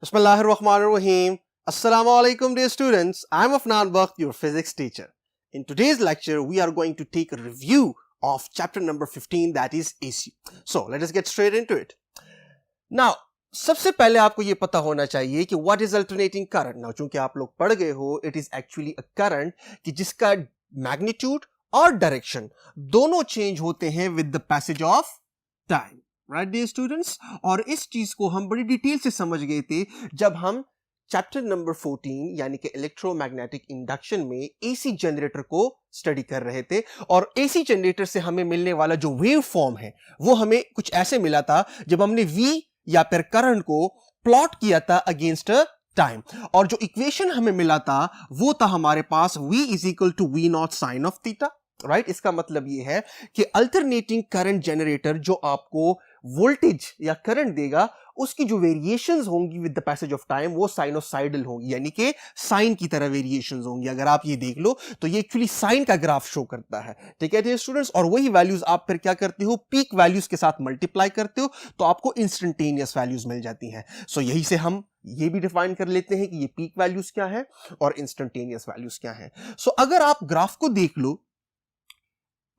Bismillahirrahmanirrahim. Assalamu alaikum dear students. I am Afnan Bakht, your physics teacher. In today's lecture, we are going to take a review of chapter number 15, that is AC. So, let us get straight into it. Now, सबसे पहले आपको ये पता होना चाहिए कि what is alternating current. Now, चूंकि आप लोग पढ़ गए हो, it is actually a current कि जिसका magnitude और direction दोनों change होते हैं with the passage of time. Right dear students? और इस चीज को हम बड़ी डिटेल से समझ गए थे जब हम चैप्टर नंबर 14 यानी कि इलेक्ट्रोमैग्नेटिक इंडक्शन में एसी जनरेटर को स्टडी कर रहे थे और एसी जनरेटर से हमें मिलने वाला जो वेव फॉर्म है वो हमें कुछ ऐसे मिला था जब हमने वी या फिर करंट को प्लॉट किया था अगेंस्ट अ टाइम और जो इक्वेशन हमें मिला था वो था हमारे पास v is equal to V naught sine of theta. Right, इसका मतलब ये है कि अल्टरनेटिंग करंट जनरेटर जो आपको वोल्टेज या करंट देगा उसकी जो वेरिएशंस होंगी with the passage of time वो साइनोसाइडल होंगी यानी कि साइन की तरह वेरिएशंस होंगी. अगर आप ये देख लो तो ये एक्चुअली साइन का ग्राफ शो करता है. ठीक है डियर स्टूडेंट्स, और वही वैल्यूज आप फिर क्या करते हो, पीक वैल्यूज के साथ मल्टीप्लाई करते हो तो आपको इंस्टेंटेनियस वैल्यूज मिल जाती हैं. सो यही से हम ये भी डिफाइन कर लेते हैं कि ये पीक वैल्यूज क्या है और इंस्टेंटेनियस वैल्यूज क्या है. सो अगर आप ग्राफ को देख लो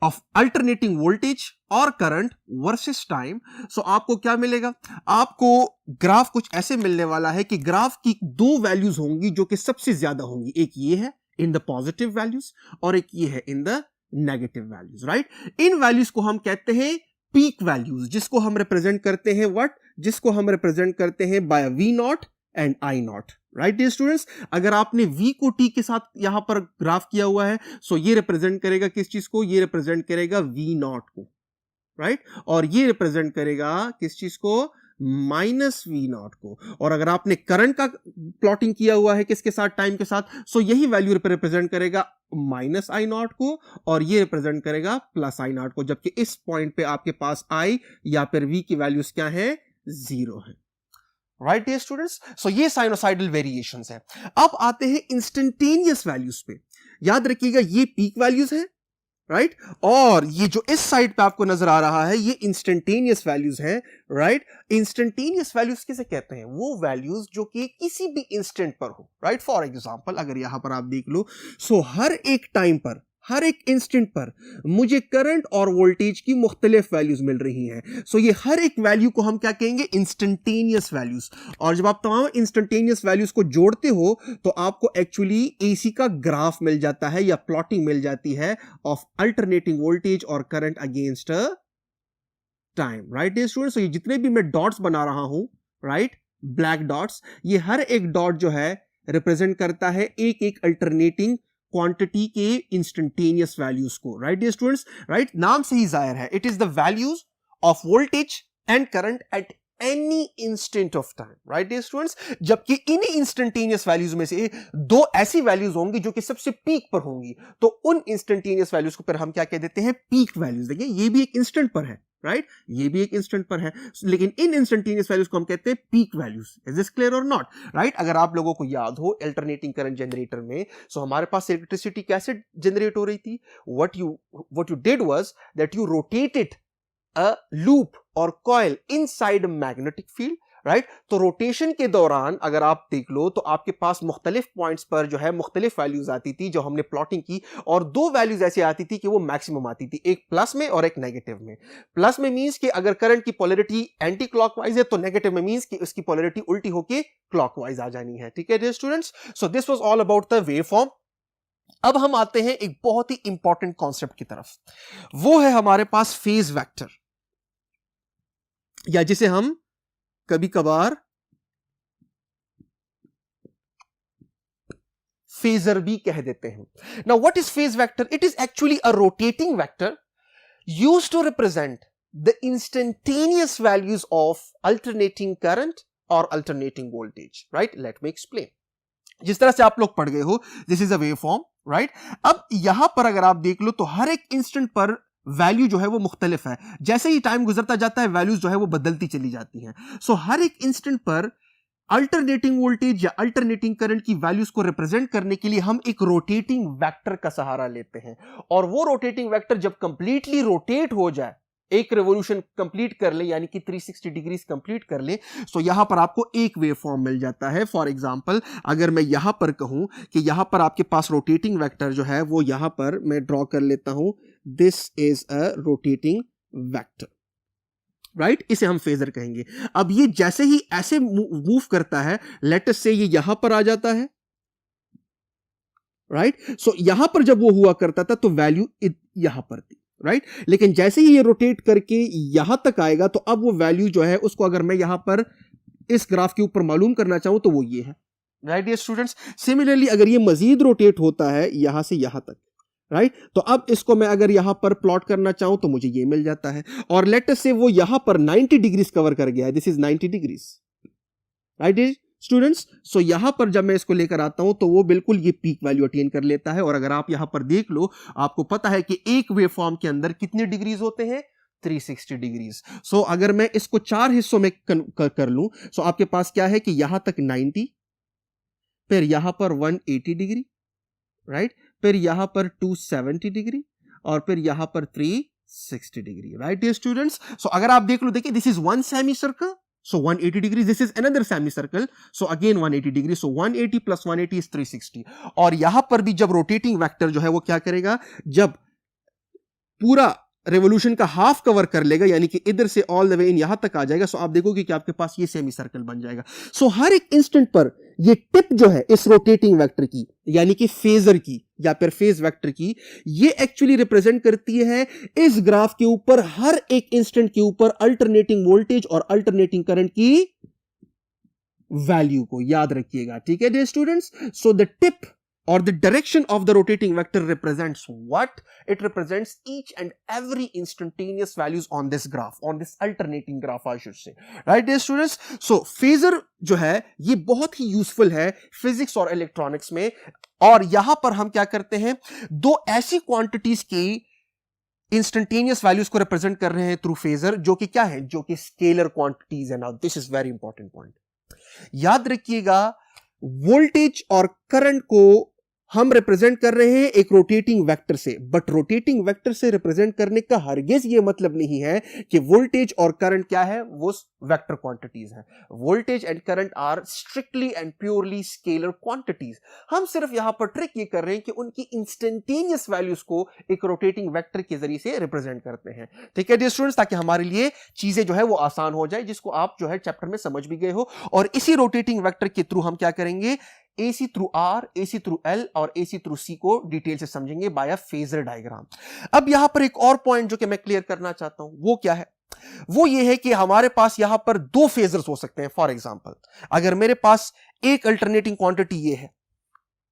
of alternating voltage और करंट वर्सेस टाइम, सो आपको क्या मिलेगा, आपको ग्राफ कुछ ऐसे मिलने वाला है कि ग्राफ की दो वैल्यूज होंगी जो कि सबसे ज्यादा होंगी. एक ये है इन द पॉजिटिव वैल्यूज और एक ये है in the negative values. Right, in values को हम कहते हैं पीक वैल्यूज जिसको हम रिप्रेजेंट करते हैं जिसको हम रिप्रेजेंट करते हैं by V naught and I naught. Right dear students, अगर आपने v को t के साथ यहां पर ग्राफ किया हुआ है सो ये रिप्रेजेंट करेगा किस चीज को, ये रिप्रेजेंट करेगा v नॉट को. राइट, और ये रिप्रेजेंट करेगा किस चीज को, माइनस वी नॉट को. और अगर आपने करंट का प्लॉटिंग किया हुआ है किसके साथ, टाइम के साथ, सो यही वैल्यू रिप्रेजेंट करेगा माइनस आई नॉट को और ये रिप्रेजेंट करेगा प्लस आई नॉट को, जबकि इस पॉइंट पे आपके पास i या फिर v की वैल्यूज क्या है, 0 है. राइट डियर स्टूडेंट्स, सो ये साइनोसाइडल वेरिएशंस है. अब आते हैं इंस्टेंटेनियस वैल्यूज पे. याद रखिएगा ये पीक वैल्यूज है. राइट, और ये जो इस साइड पे आपको नजर आ रहा है ये इंस्टेंटेनियस वैल्यूज है. राइट, इंस्टेंटेनियस वैल्यूज किसे कहते हैं, वो वैल्यूज जो कि किसी भी इंस्टेंट पर हो. राइट, फॉर एग्जांपल अगर यहां पर आप देख लो सो हर एक टाइम पर, हर एक इंस्टेंट पर मुझे करंट और वोल्टेज की मुख्तलिफ वैल्यूज मिल रही हैं. सो ये हर एक वैल्यू को हम क्या कहेंगे, इंस्टेंटेनियस वैल्यूज. और जब आप तमाम इंस्टेंटेनियस वैल्यूज को जोड़ते हो तो आपको एक्चुअली एसी का ग्राफ मिल जाता है या प्लॉटिंग मिल जाती है ऑफ अल्टरनेटिंग वोल्टेज और current against time. Right dear students, so ये जितने भी मैं डॉट्स बना रहा हूं, राइट, ब्लैक डॉट्स, ये हर एक डॉट जो है रिप्रेजेंट करता है एक एक अल्टरनेटिंग क्वांटिटी के इंस्टेंटेनियस वैल्यूज को. राइट डियर स्टूडेंट्स, राइट, नाम से ही जाहिर है it is the values of voltage and current at any instant of time. Right dear students, जबकि इन्हीं इंस्टेंटेनियस वैल्यूज में से दो ऐसी वैल्यूज होंगी जो कि सबसे पीक पर होंगी तो उन इंस्टेंटेनियस वैल्यूज को फिर हम क्या कह देते हैं, पीक वैल्यूज. देखिए ये भी एक इंस्टेंट पर है, राइट, ये भी एक इंस्टेंट पर है, लेकिन इन इंस्टेंटेनियस वैल्यूज को हम कहते हैं peak values. Is this clear और नॉट? राइट, अगर आप लोगों को याद हो अल्टरनेटिंग करंट जनरेटर में सो हमारे पास इलेक्ट्रिसिटी कैसे जनरेट हो रही थी, what you did was that you rotated a loop और coil inside magnetic field. Right, तो रोटेशन के दौरान अगर आप देख लो तो आपके पास मुख्तलिफ पॉइंट्स पर जो है मुख्तलिफ वैल्यूज आती थी जो हमने प्लॉटिंग की और दो वैल्यूज ऐसी आती थी कि वो मैक्सिमम आती थी, एक प्लस में और एक नेगेटिव में. प्लस में मींस कि अगर करंट की पोलैरिटी एंटी क्लॉकवाइज है तो नेगेटिव में मींस कि उसकी पोलैरिटी उल्टी होके क्लॉकवाइज आ जानी है. ठीक है dear students, so this was all about the wave form. अब हम आते हैं एक बहुत ही इंपॉर्टेंट कॉन्सेप्ट की तरफ, वो है हमारे पास फेज वेक्टर, या जिसे हम कभी कभार फेजर भी कह देते हैं. Now what is phase vector? It is actually a rotating vector used to represent the instantaneous values of alternating current और alternating voltage. Right, let me explain. जिस तरह से आप लोग पढ़ गए हो this is a wave form. Right, अब यहां पर अगर आप देख लो तो हर एक इंस्टेंट पर वैल्यू जो है वो मुख्तलिफ है. जैसे ही टाइम गुजरता जाता है वैल्यूज जो है वो बदलती चली जाती हैं. सो हर एक इंस्टेंट पर अल्टरनेटिंग वोल्टेज या अल्टरनेटिंग करंट की वैल्यूज को रिप्रेजेंट करने के लिए हम एक रोटेटिंग वेक्टर का सहारा लेते हैं. और वो रोटेटिंग वेक्टर जब कंप्लीटली रोटेट हो जाए एक रेवोल्यूशन कंप्लीट कर ले यानी कि 360 डिग्रीज कंप्लीट कर ले, तो यहां पर आपको एक वेव फॉर्म मिल जाता है। फॉर एग्जांपल अगर मैं यहां पर कहूं कि यहां पर आपके पास रोटेटिंग वेक्टर जो है वो यहां पर मैं ड्रॉ कर लेता हूं, this is a rotating vector, right, इसे हम फेजर कहेंगे। अब ये जैसे ही ऐसे मूव करता है, लेट अस से ये यहां पर आ जाता है, राइट, सो यहां पर जब वो हुआ करता था तो वैल्यू यहां पर थी, राइट, लेकिन जैसे ही ये रोटेट करके यहां तक आएगा तो अब वो वैल्यू जो है उसको अगर मैं यहां पर इस ग्राफ के ऊपर मालूम करना चाहूं तो वो ये है, राइट डियर स्टूडेंट्स। सिमिलरली अगर ये मजीद रोटेट होता है यहां से यहां तक, राइट, तो अब इसको मैं अगर यहां पर प्लॉट करना चाहूं तो मुझे ये मिल जाता है, और लेट अस से वो यहां पर 90 डिग्रीज कवर कर गया है, this is 90 degrees, right students. So यहां पर जब मैं इसको लेकर आता हूं तो वो बिल्कुल ये पीक वैल्यू अटेन कर लेता है। और अगर आप यहां पर देख लो, आपको पता है कि एक वेव फॉर्म के अंदर कितने डिग्रीज होते हैं, 360 डिग्रीज। सो अगर मैं इसको 4 हिस्सों में कर लूं, सो आपके पास क्या है कि यहां तक 90, फिर यहां पर 180 डिग्री, राइट, फिर यहां पर 270 डिग्री, और फिर यहां पर 360 डिग्री, राइट डियर स्टूडेंट्स। सो अगर आप देख लो, देखिए this is one semi circle, so 180 degrees, this is another semicircle, so again 180 degrees, so 180 plus 180 is 360। और यहां पर भी जब रोटेटिंग वेक्टर जो है वो क्या करेगा, जब पूरा रेवोल्यूशन का हाफ कवर कर लेगा यानी कि इधर से ऑल द वे इन यहां तक आ जाएगा, सो आप देखोगे कि आपके पास ये सेमी सर्कल बन जाएगा। सो हर एक इंस्टेंट पर ये टिप जो है इस रोटेटिंग वेक्टर की यानी कि फेजर की या फिर फेज वेक्टर की, ये एक्चुअली रिप्रेजेंट करती है इस ग्राफ के ऊपर हर एक इंस्टेंट के ऊपर अल्टरनेटिंग वोल्टेज और अल्टरनेटिंग करंट की वैल्यू को। याद रखिएगा, ठीक है dear students. So the tip or the direction of the rotating vector represents what? It represents each and every instantaneous values on this graph, on this alternating graph I should say, right dear students। so phasor जो है ये बहुत ही useful है physics और electronics में, और यहां पर हम क्या करते हैं, दो ऐसी क्वांटिटीज की इंस्टेंटेनियस वैल्यूज को रिप्रेजेंट कर रहे हैं थ्रू फेजर, जो कि क्या है, जो कि स्केलर क्वांटिटीज है। Now this is very important point, याद रखिएगा, वोल्टेज और करंट को हम रिप्रेजेंट कर रहे हैं एक रोटेटिंग वेक्टर से, बट रोटेटिंग वेक्टर से रिप्रेजेंट करने का हरगिज ये मतलब नहीं है कि वोल्टेज और करंट क्या है, वो वेक्टर क्वांटिटीज हैं। Voltage and current are strictly and purely scalar quantities. हम सिर्फ यहां पर ट्रिक ये कर रहे हैं कि उनकी इंस्टेंटेनियस वैल्यूज को एक रोटेटिंग वेक्टर के जरिए से रिप्रेजेंट करते हैं, ठीक है डियर स्टूडेंट्स, ताकि हमारे लिए चीजें जो है वो आसान हो जाए, जिसको आप जो है चैप्टर में समझ भी गए हो। और इसी रोटेटिंग वेक्टर के थ्रू हम क्या करेंगे, AC through R, AC through L और AC थ्रू C को डिटेल से समझेंगे बाय अ फेजर डायग्राम। अब यहां पर एक और पॉइंट जो कि मैं क्लियर करना चाहता हूं, वो क्या है, वो ये है कि हमारे पास यहां पर दो फेजर्स हो सकते हैं। फॉर एग्जांपल अगर मेरे पास एक अल्टरनेटिंग क्वांटिटी ये है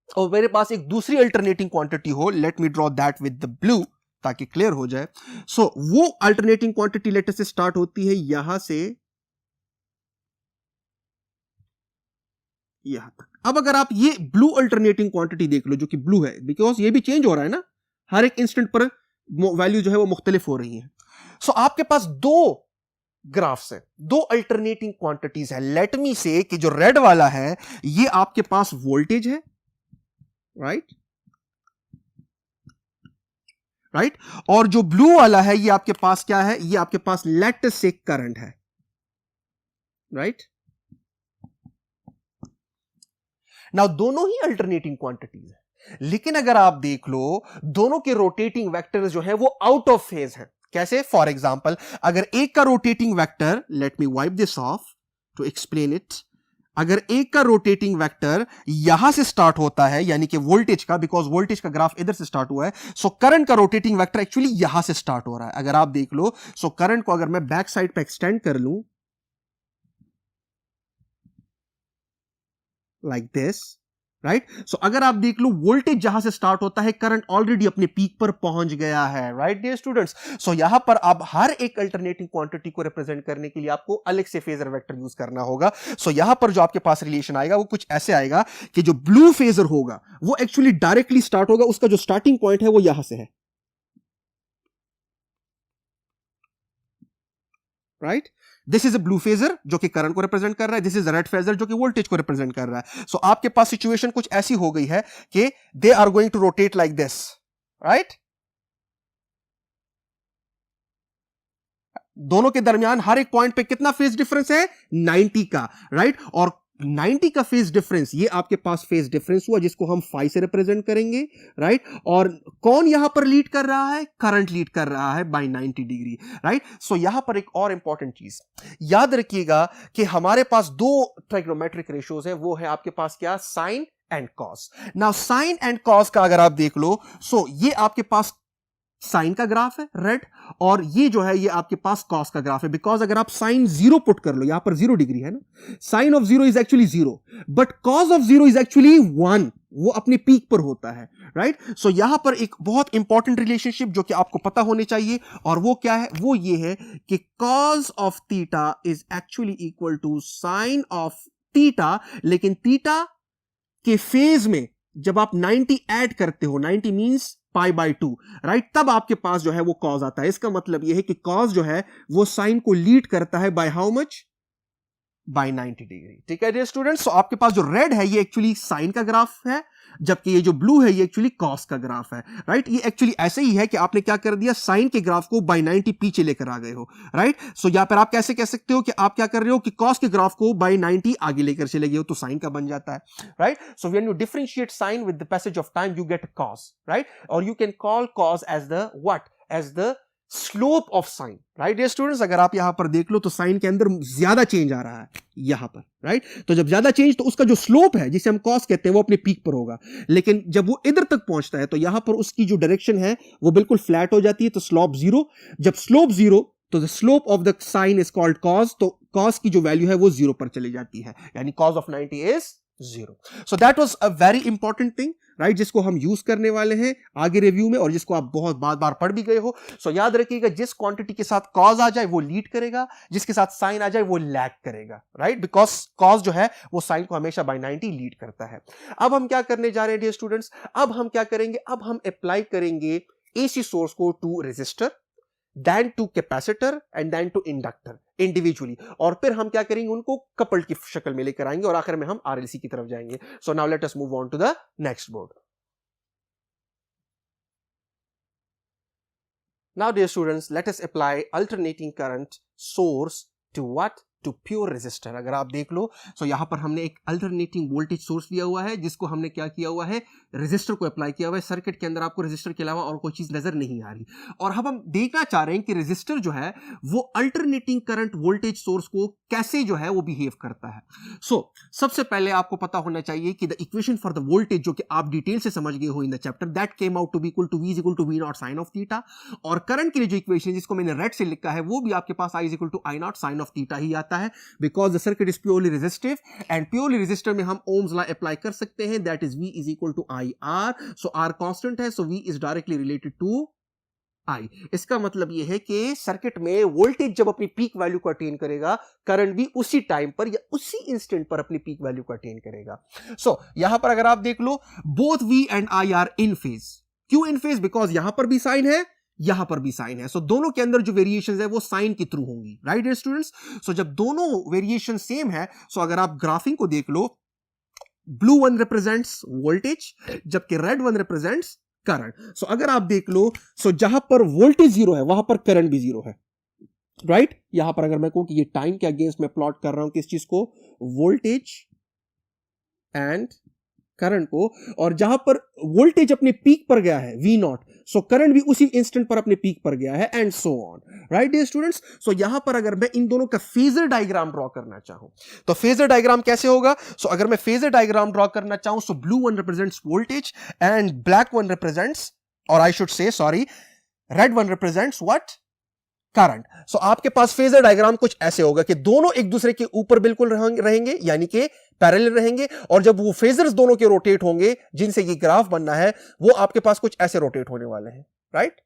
और मेरे पास एक दूसरी अल्टरनेटिंग क्वांटिटी हो, late me draw that with the blue ताकि क्लियर हो जाए। सो वो अल्टरनेटिंग क्वांटिटी लेटर से स्टार्ट होती है यहां से यहां तक। अब अगर आप ये ब्लू अल्टरनेटिंग क्वांटिटी देख लो, जो कि ब्लू है, बिकॉज ये भी चेंज हो रहा है ना, हर एक इंस्टेंट पर वैल्यू जो है वो मुख्तलिफ हो रही है। सो आपके पास दो ग्राफ्स है, दो अल्टरनेटिंग क्वांटिटीज है। लेट मी से कि जो रेड वाला है ये आपके पास वोल्टेज है, राइट राइट, और जो ब्लू वाला है ये आपके पास क्या है, ये आपके पास लेट से करंट है, राइट। नाउ दोनों ही अल्टरनेटिंग क्वांटिटीज है, लेकिन अगर आप देख लो दोनों के रोटेटिंग वेक्टर्स जो है वो आउट ऑफ फेज है। कैसे? फॉर एग्जांपल अगर एक का rotating vector, let me wipe this off to explain it, अगर एक का रोटेटिंग वेक्टर यहां से स्टार्ट होता है यानी कि वोल्टेज का, बिकॉज वोल्टेज का ग्राफ इधर से स्टार्ट हुआ है, सो करंट का रोटेटिंग वेक्टर एक्चुअली यहां से स्टार्ट हो रहा है। अगर आप देख लो, सो करंट को अगर मैं बैक साइड पे एक्सटेंड कर लूं लाइक दिस, राइट, सो अगर आप देख लो वोल्टेज जहां से स्टार्ट होता है, करंट ऑलरेडी अपने पीक पर पहुंच गया है, राइट डियर स्टूडेंट्स। सो यहां पर आप हर एक अल्टरनेटिंग क्वांटिटी को रिप्रेजेंट करने के लिए आपको अलग से फेजर वेक्टर यूज करना होगा। सो यहां पर जो आपके पास रिलेशन आएगा वो कुछ ऐसे आएगा कि जो ब्लू फेजर होगा वो एक्चुअली डायरेक्टली स्टार्ट होगा, उसका जो स्टार्टिंग पॉइंट है वो यहां से है, right. This is a blue phasor जो कि करंट को रिप्रेजेंट कर रहा है, this is a red phasor जो कि वोल्टेज को रिप्रेजेंट कर रहा है। सो आपके पास सिचुएशन कुछ ऐसी हो गई है कि they are going to rotate like this, right. दोनों के दरमियान हर एक पॉइंट पे कितना फेज डिफरेंस है? 90 का, राइट? और 90 का फेज डिफरेंस, ये आपके पास फेज डिफरेंस हुआ जिसको हम phi से रिप्रेजेंट करेंगे, राइट? और कौन यहां पर लीड कर रहा है? करंट लीड कर रहा है बाय 90 डिग्री, राइट? सो यहां पर एक और इंपॉर्टेंट चीज याद रखिएगा कि हमारे पास दो ट्राइगोनोमेट्रिक रेशियोज हैं, वो है आपके पास क्या? Sine and cos. Now sine and cos का अगर आप देख लो, सो ये आपके पास साइन का ग्राफ है रेड, और ये जो है ये आपके पास कॉस का ग्राफ है। बिकॉज अगर आप साइन 0 पुट कर लो, यहां पर 0 डिग्री है ना, sine of 0 is actually 0, but cos of 0 is actually 1, वो अपने पीक पर होता है, राइट? सो यहां पर एक बहुत इंपॉर्टेंट रिलेशनशिप जो कि आपको पता होने चाहिए, और वो क्या है? वो ये है कि cos of theta is actually equal to sine of theta, लेकिन थीटा के फेज में जब आप 90 ऐड करते हो, 90 मींस पाई बाय 2, राइट? तब आपके पास जो है वो कॉस आता है। इसका मतलब यह है कि कॉस जो है वो साइन को लीड करता है by how much? By 90 degree. ठीक है डियर स्टूडेंट्स? सो आपके पास जो रेड है ये एक्चुअली साइन का ग्राफ है, जबकि ये जो ब्लू है ये एक्चुअली कॉस का ग्राफ है, राइट? ये एक्चुअली ऐसे ही है कि आपने क्या कर दिया, साइन के ग्राफ को बाय 90 पीछे लेकर आ गए हो, राइट? सो यहां पर आप कैसे कह सकते हो कि आप क्या कर रहे हो कि कॉस के ग्राफ को बाय 90 आगे लेकर चले गए हो, तो साइन का बन जाता है, right? So when you differentiate sine with the passage of time you get cos, right? और you can call cos as the what? As the slope of sine, right dear students? अगर आप यहां पर देख लो तो साइन के अंदर ज्यादा चेंज आ रहा है यहां पर, राइट? तो जब ज्यादा चेंज, तो उसका जो स्लोप है जिसे हम कॉस कहते हैं वो अपने पीक पर होगा, लेकिन जब वो इधर तक पहुंचता है तो यहां पर उसकी जो डायरेक्शन है वो बिल्कुल फ्लैट हो जाती है, तो स्लोप 0। जब स्लोप 0, तो the slope of the sine is called cos, तो कॉस की जो वैल्यू है वो 0 पर चली जाती है, यानी cos of 90 is 0। So that was a very important thing, right? जिसको हम यूज करने वाले हैं आगे रिव्यू में, और जिसको आप बहुत बार बार पढ़ भी गए हो। सो याद रखिएगा, जिस क्वांटिटी के साथ कॉस आ जाए वो लीड करेगा, जिसके साथ साइन आ जाए वो लैग करेगा, राइट? बिकॉज कॉस जो है वो साइन को हमेशा बाय 90 लीड करता है। अब हम क्या करने जा रहे हैं डियर स्टूडेंट्स? अब हम क्या करेंगे? अब हम अप्लाई करेंगे एसी सोर्स को to resistor, then to capacitor and then to inductor individually, और फिर हम क्या करेंगे? उनको कपल्ड की शक्ल में लेकर आएंगे, और आखिर में हम RLC की तरफ जाएंगे। So now let us move on to the next board. Now dear students, let us apply alternating current source to what? To pure resistor. अगर आप देख लो, सो यहां पर हमने एक अल्टरनेटिंग वोल्टेज सोर्स लिया हुआ है, जिसको हमने क्या किया हुआ है? रेजिस्टर को अप्लाई किया हुआ है। सर्किट के अंदर आपको रेजिस्टर के अलावा और कोई चीज नजर नहीं आ रही, और अब हम देखना चाह रहे हैं कि रेजिस्टर जो है वो अल्टरनेटिंग करंट वोल्टेज सोर्स को कैसे जो है वो बिहेव करता है। सो सबसे पहले आपको पता होना चाहिए कि the equation for the voltage, जो कि आप डिटेल से समझ गए हो in the chapter, that came out to be equal to V is equal to V not sine of theta, और करंट के लिए जो इक्वेशन जिसको मैंने रेड से लिखा है वो भी आपके पास I is equal to I not sine of theta ही आता है, because the circuit is purely resistive, and purely resistor में हम ओम्स लॉ अप्लाई कर सकते हैं, that is V is equal to IR। So R constant है, so V is directly related to I। इसका मतलब यह है कि सर्किट में वोल्टेज जब अपनी पीक वैल्यू को अटेन करेगा, करंट भी उसी टाइम पर या उसी इंस्टेंट पर अपनी पीक वैल्यू को अटेन करेगा। सो यहां पर अगर आप देख लो, both V and I are in phase. क्यों इन फेज? बिकॉज यहां पर भी साइन है, यहां पर भी साइन है, सो दोनों के अंदर जो वेरिएशंस है वो साइन के थ्रू होंगी, राइट डियर स्टूडेंट्स? सो जब दोनों वेरिएशन सेम है, सो अगर आप ग्राफिंग को देख लो, ब्लू वन रिप्रेजेंट्स वोल्टेज, जबकि रेड वन रिप्रेजेंट्स करंट। सो अगर आप देख लो, सो जहां पर वोल्टेज 0 है वहां पर करंट भी 0 है, राइट? यहां पर अगर मैं कहूं कि ये टाइम के अगेंस्ट में प्लॉट कर रहा हूं किस चीज को? वोल्टेज एंड करंट को, और जहां पर वोल्टेज अपने पीक पर गया है V नॉट, सो करंट भी उसी इंस्टेंट पर अपने पीक पर गया है, and so on, right dear students? So यहां पर अगर मैं इन दोनों का फेजर डायग्राम ड्रॉ करना चाहूं, तो फेजर डायग्राम कैसे होगा? सो अगर मैं फेजर डायग्राम ड्रॉ करना चाहूं, so blue one represents voltage and black one represents, और I should say sorry, red one represents what? Current. So आपके पास फेजर डायग्राम कुछ ऐसे होगा कि दोनों एक दूसरे के ऊपर बिल्कुल रहेंगे, यानी कि पैरेलल रहेंगे, और जब वो फेजर्स दोनों के रोटेट होंगे जिनसे ये ग्राफ बनना है, वो आपके पास कुछ ऐसे रोटेट होने वाले हैं, right?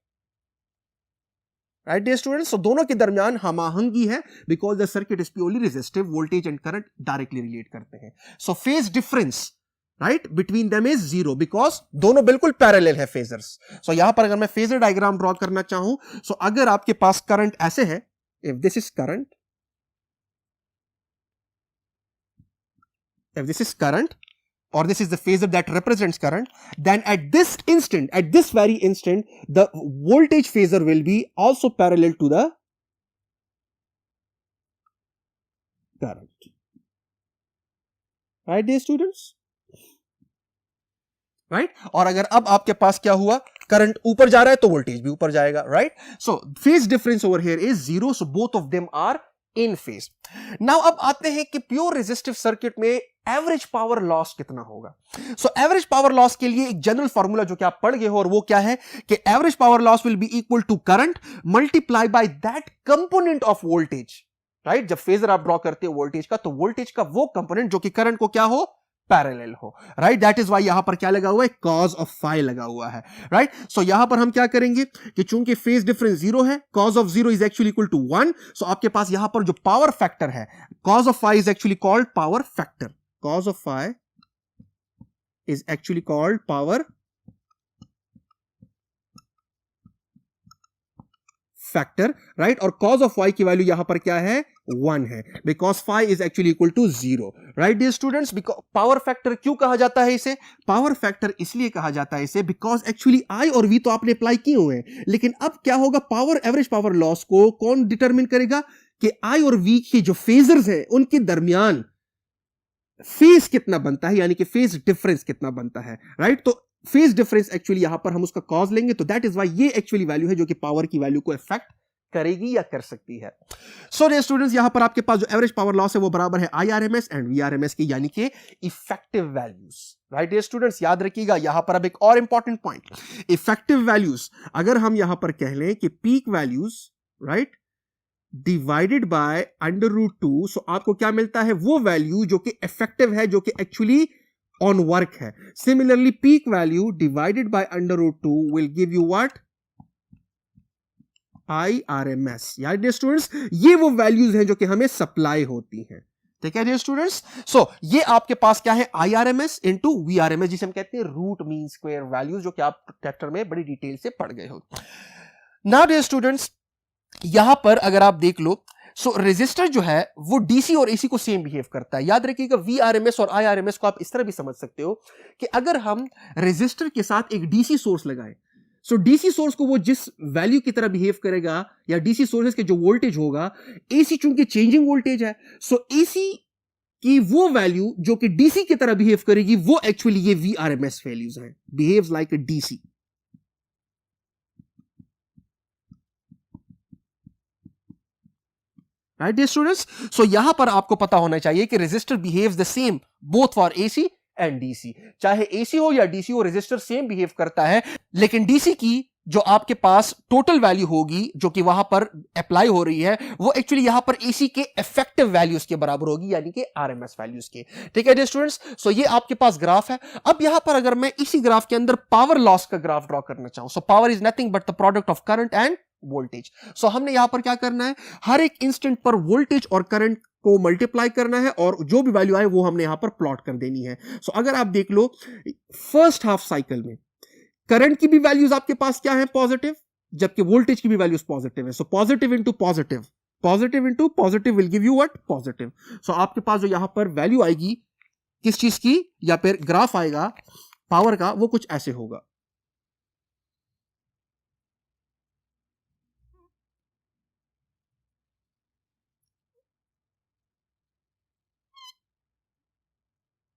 Right dear students? So दोनों के दरमियान हमाहंगी है, because the circuit is purely resistive, voltage and current directly relate करते हैं। So phase difference, right, between them is 0, because दोनों बिल्कुल पैरेलल है फेजर्स। सो यहां पर अगर मैं फेजर डायग्राम ड्रॉ करना चाहूं, सो अगर आपके पास करंट ऐसे है, if this is current, if this is current, or this is the phasor that represents current, then at this instant, at this very instant, the voltage phasor will be also parallel to the current, right dear students, right. और अगर अब आपके पास क्या हुआ, current ऊपर जा रहा है तो वोल्टेज भी ऊपर जाएगा, right. So phase difference over here is zero, so both of them are in phase. Now अब आते हैं कि प्योर रेजिस्टिव सर्किट में एवरेज पावर लॉस कितना होगा। सो एवरेज पावर लॉस के लिए एक जनरल फार्मूला जो कि आप पढ़ गए हो, और वो क्या है कि average power loss will be equal to current multiply by that component of voltage, right. जब फेजर आप ड्रॉ करते हो वोल्टेज का, तो वोल्टेज का वो कंपोनेंट जो कि करंट को क्या हो, पैरेलल हो, राइट। दैट इज वाई यहां पर क्या लगा हुआ है, कॉज ऑफ फाई लगा हुआ है, राइट। सो यहां पर हम क्या करेंगे कि चूंकि फेज डिफरेंस जीरो है, cos of zero is actually equal to 1, so आपके पास यहां पर जो पावर फैक्टर है, cos of phi is actually called power factor, cos of phi is actually called power factor, right. और कॉज ऑफ y की value यहां पर क्या है, 1 है, because phi is actually equal to 0, right dear students. Power factor क्यों कहा जाता है इसे, पावर फैक्टर इसलिए कहा जाता है इसे बिकॉज एक्चुअली I और V तो आपने अप्लाई किए हुए हैं, लेकिन अब क्या होगा, पावर एवरेज पावर लॉस को कौन डिटरमिन करेगा कि I और V की जो फेजर्स हैं उनके दरमियान फेज कितना बनता है, यानी कि फेज डिफरेंस कितना बनता है, राइट। तो फेज डिफरेंस एक्चुअली यहां पर हम उसका कॉज लेंगे, तो दैट इज वाई ये एक्चुअली वैल्यू है जो कि पावर की वैल्यू को इफेक्ट करेगी या कर सकती है। सो डियर स्टूडेंट्स, यहां पर आपके पास जो एवरेज पावर लॉस है वो बराबर है IRMS एंड VRMS की, यानी कि effective values, right dear students. याद रखिएगा यहां पर अब एक और इंपॉर्टेंट पॉइंट, इफेक्टिव वैल्यूज अगर हम यहां पर कह लें कि peak values, right, divided by √2, सो आपको क्या मिलता है, वो वैल्यू जो कि इफेक्टिव है, जो कि एक्चुअली ऑन वर्क है। Similarly peak value divided by √2 will give you what, IRMS, यार डियर स्टूडेंट्स ये वो वैल्यूज हैं जो कि हमें सप्लाई होती हैं, ठीक है डियर स्टूडेंट्स। सो ये आपके पास क्या है, IRMS इंटू VRMS, जिसे हम कहते हैं रूट मीन स्क्वायर वैल्यूज, जो कि आप चैप्टर में बड़ी डिटेल से पढ़ गए हो। नाउ डियर स्टूडेंट्स, यहां पर अगर आप देख लो, सो रेजिस्टर जो है वो डीसी और एसी को सेम बिहेव करता है। याद रखिएगा VRMS और IRMS को आप इस तरह भी समझ सकते हो कि अगर हम रेजिस्टर के साथ एक डीसी सोर्स लगाएं, सो डीसी सोर्स को वो जिस वैल्यू की तरह बिहेव करेगा, या डीसी सोर्सेस के जो वोल्टेज होगा, एसी चूंकि चेंजिंग वोल्टेज है, सो एसी की वो वैल्यू जो कि डीसी की तरह बिहेव करेगी, वो एक्चुअली ये VRMS वैल्यूज हैं, behaves like a DC, right dear students. So यहां पर आपको पता होना चाहिए कि resistor behaves the same both for AC and DC, चाहे एसी हो या डीसी हो, रेजिस्टर सेम बिहेव करता है, लेकिन डीसी की जो आपके पास टोटल वैल्यू होगी जो कि वहां पर अप्लाई हो रही है, वो एक्चुअली यहां पर एसी के इफेक्टिव वैल्यूज के बराबर होगी, यानी कि आरएमएस वैल्यूज के, ठीक है डियर स्टूडेंट्स। सो ये आपके पास ग्राफ है। अब यहां पर अगर मैं इसी ग्राफ के अंदर पावर लॉस का ग्राफ ड्रॉ करना चाहूं, so power is nothing but the product of current and voltage. So हमने यहां पर क्या करना है, हर एक इंस्टेंट पर वोल्टेज और करंट को मल्टीप्लाई करना है, और जो भी वैल्यू आए वो हमने यहां पर प्लॉट कर देनी है। सो अगर आप देख लो फर्स्ट हाफ साइकिल में करंट की भी वैल्यूज आपके पास क्या है, पॉजिटिव, जबकि वोल्टेज की भी वैल्यूज पॉजिटिव है। So positive into positive, positive into positive will give you what, positive. So आपके पास जो यहां पर वैल्यू आएगी किस चीज की, या फिर ग्राफ आएगा पावर का, वो कुछ ऐसे होगा।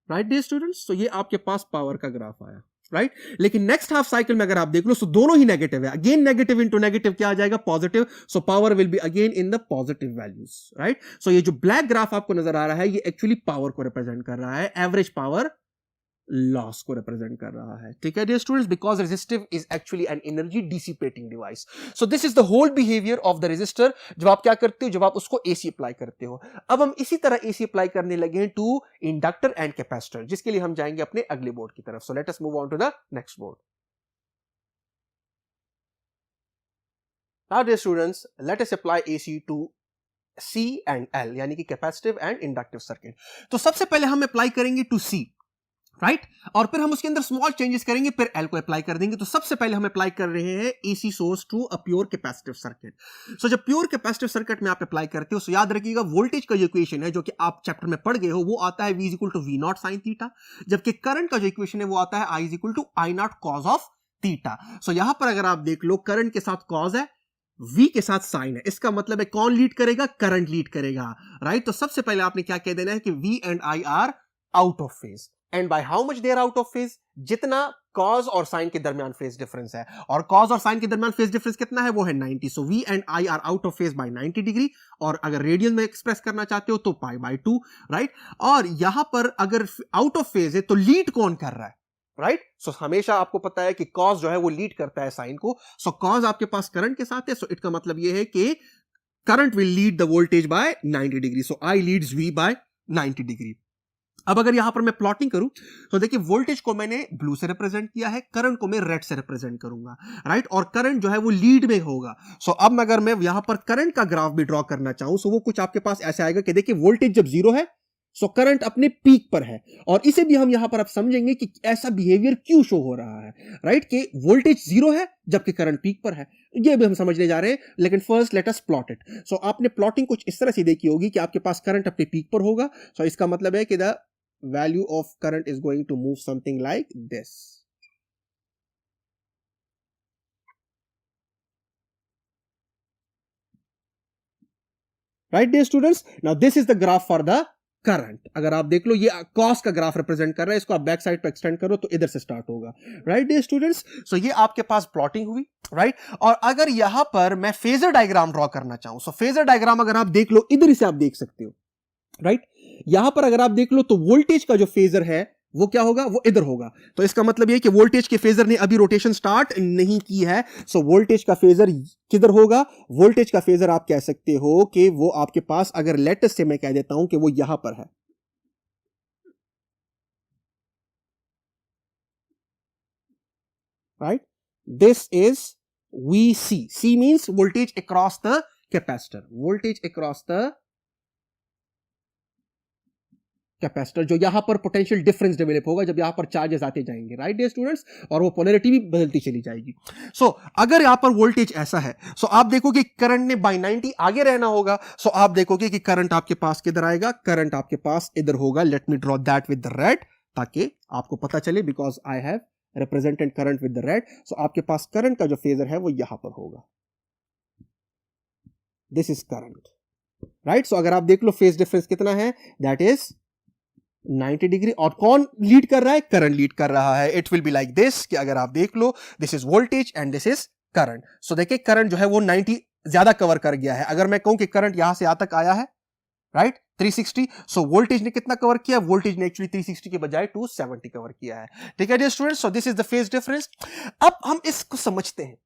राइट डियर स्टूडेंट्स, तो ये आपके पास पावर का ग्राफ आया, राइट। लेकिन नेक्स्ट हाफ साइकिल में अगर आप देख लो, सो दोनों ही नेगेटिव है, अगेन नेगेटिव इंटू नेगेटिव क्या आ जाएगा, positive. So power will be again in the positive values, right. So ये जो ब्लैक ग्राफ आपको नजर आ रहा है, ये एक्चुअली पावर को रिप्रेजेंट कर रहा है, एवरेज पावर लॉस को रिप्रेजेंट कर रहा है, ठीक है dear students, because resistive is actually an energy dissipating device. So this is the whole behaviour of the resistor, जब आप क्या करते हो, जब आप उसको एसी अप्लाई करते हो। अब हम इसी तरह एसी अप्लाई करने लगे हैं टू इंडक्टर एंड कैपेसिटर, जिसके लिए हम जाएंगे अपने अगले बोर्ड की तरफ। So let us move on to the next board. Now dear students, let us apply AC to C and L, यानी कि कैपेसिटिव एंड इंडक्टिव सर्किट। तो सबसे पहले हम अप्लाई करेंगे टू C, राइट, और फिर हम उसके अंदर स्मॉल चेंजेस करेंगे, फिर L को अप्लाई कर देंगे। तो सबसे पहले हम अप्लाई कर रहे हैं AC source to a pure capacitive circuit. So जब प्योर कैपेसिटिव सर्किट में आप अप्लाई करते हो, सो याद रखिएगा वोल्टेज का जो इक्वेशन है जो कि आप चैप्टर में पढ़ गए हो, वो आता है V equal to V not sine theta, जबकि करंट का जो इक्वेशन है वो आता है I equal to I not cos of theta. So यहां पर अगर आप देख लो, करंट के साथ कॉज है, V के साथ साइन है, इसका मतलब है कौन लीड करेगा, करंट लीड करेगा, राइट। तो सबसे पहले आपने क्या कह देना है कि V and I are out of phase, and by how much they are out of phase, जितना कॉज और साइन के दरमियान फेज डिफरेंस है, और कॉज और साइन के दरमियान फेज डिफरेंस कितना है, वो है 90। So V and I are out of phase by 90 degree, और अगर रेडियन में एक्सप्रेस करना चाहते हो तो पाई बाय 2, राइट। और यहां पर अगर आउट ऑफ फेज है तो लीड कौन कर रहा है, राइट। सो हमेशा आपको पता है कि कॉज जो है वो लीड करता है साइन को। सो कॉज आपके पास करंट के साथ है, सो इट का मतलब ये है कि current will lead the voltage by 90 degree. So I leads V by 90 degree. अब अगर यहां पर मैं प्लॉटिंग करूं तो देखिए वोल्टेज को मैंने ब्लू से रिप्रेजेंट किया है, करंट को मैं रेड से रिप्रेजेंट करूंगा, राइट। और करंट जो है वो लीड में होगा। सो अब अगर मैं यहां पर करंट का ग्राफ भी ड्रॉ करना चाहूं, सो वो कुछ आपके पास ऐसे आएगा कि देखिए वोल्टेज जब जीरो है सो करंट अपने पीक पर है, और इसे भी हम यहां पर अब समझेंगे कि ऐसा बिहेवियर क्यों शो हो रहा है, राइट, कि वोल्टेज जीरो है जबकि करंट पीक पर है, ये भी हम समझने जा रहे हैं। लेकिन first let us plot it. So आपने प्लॉटिंग कुछ इस तरह से देखी होगी कि आपके पास करंट अपने पीक पर होगा। सो इसका मतलब है कि the value of current is going to move something like this. Right dear students, now this is the graph for the current. अगर आप देख लो ये कॉस का ग्राफ रिप्रेजेंट कर रहा है, इसको आप बैक साइड पे एक्सटेंड करो तो इधर से स्टार्ट होगा, राइट डियर स्टूडेंट्स। सो ये आपके पास प्लॉटिंग हुई, राइट। और अगर यहां पर मैं फेजर डायग्राम ड्रॉ करना चाहूं, सो फेजर डायग्राम अगर आप देख लो इधर से आप देख सकते हो, राइट। यहां पर अगर आप देख लो तो वोल्टेज का जो फेजर है वो क्या होगा, वो इधर होगा। तो इसका मतलब ये कि वोल्टेज के फेजर ने अभी रोटेशन स्टार्ट नहीं की है। सो वोल्टेज का फेजर किधर होगा, वोल्टेज का फेजर आप कह सकते हो कि वो आपके पास, अगर लेटेस्ट से मैं कह देता हूं कि वो यहां पर है, right. This is VC। C means voltage across the capacitor, voltage across the capacitor, जो यहां पर पोटेंशियल डिफरेंस डेवलप होगा जब यहां पर चार्जेस आते जाएंगे, राइट डियर स्टूडेंट्स, और वो पोलैरिटी भी बदलती चली जाएगी। सो अगर यहां पर वोल्टेज ऐसा है, सो आप देखोगे करंट ने बाय 90 आगे रहना होगा। सो आप देखोगे कि करंट आपके पास किधर आएगा, करंट आपके पास इधर होगा। Let me draw that with the red ताकि आपको पता चले, because I have represented current with the red. So आपके पास करंट का जो फेजर है वो यहां पर होगा, this is current, right. So अगर आप देख लो फेज डिफरेंस कितना है, दैट इज 90 डिग्री। और कौन लीड कर रहा है, करंट लीड कर रहा है। It will be like this कि अगर आप देख लो this is voltage and this is current. So देखिए करंट जो है वो 90 ज्यादा कवर कर गया है। अगर मैं कहूं कि करंट यहां से यहां तक आया है, राइट, 360, सो वोल्टेज ने कितना कवर किया, वोल्टेज ने एक्चुअली 360 के बजाय 270 कवर किया है, ठीक है dear students. So this is the phase difference. अब हम इसको समझते हैं,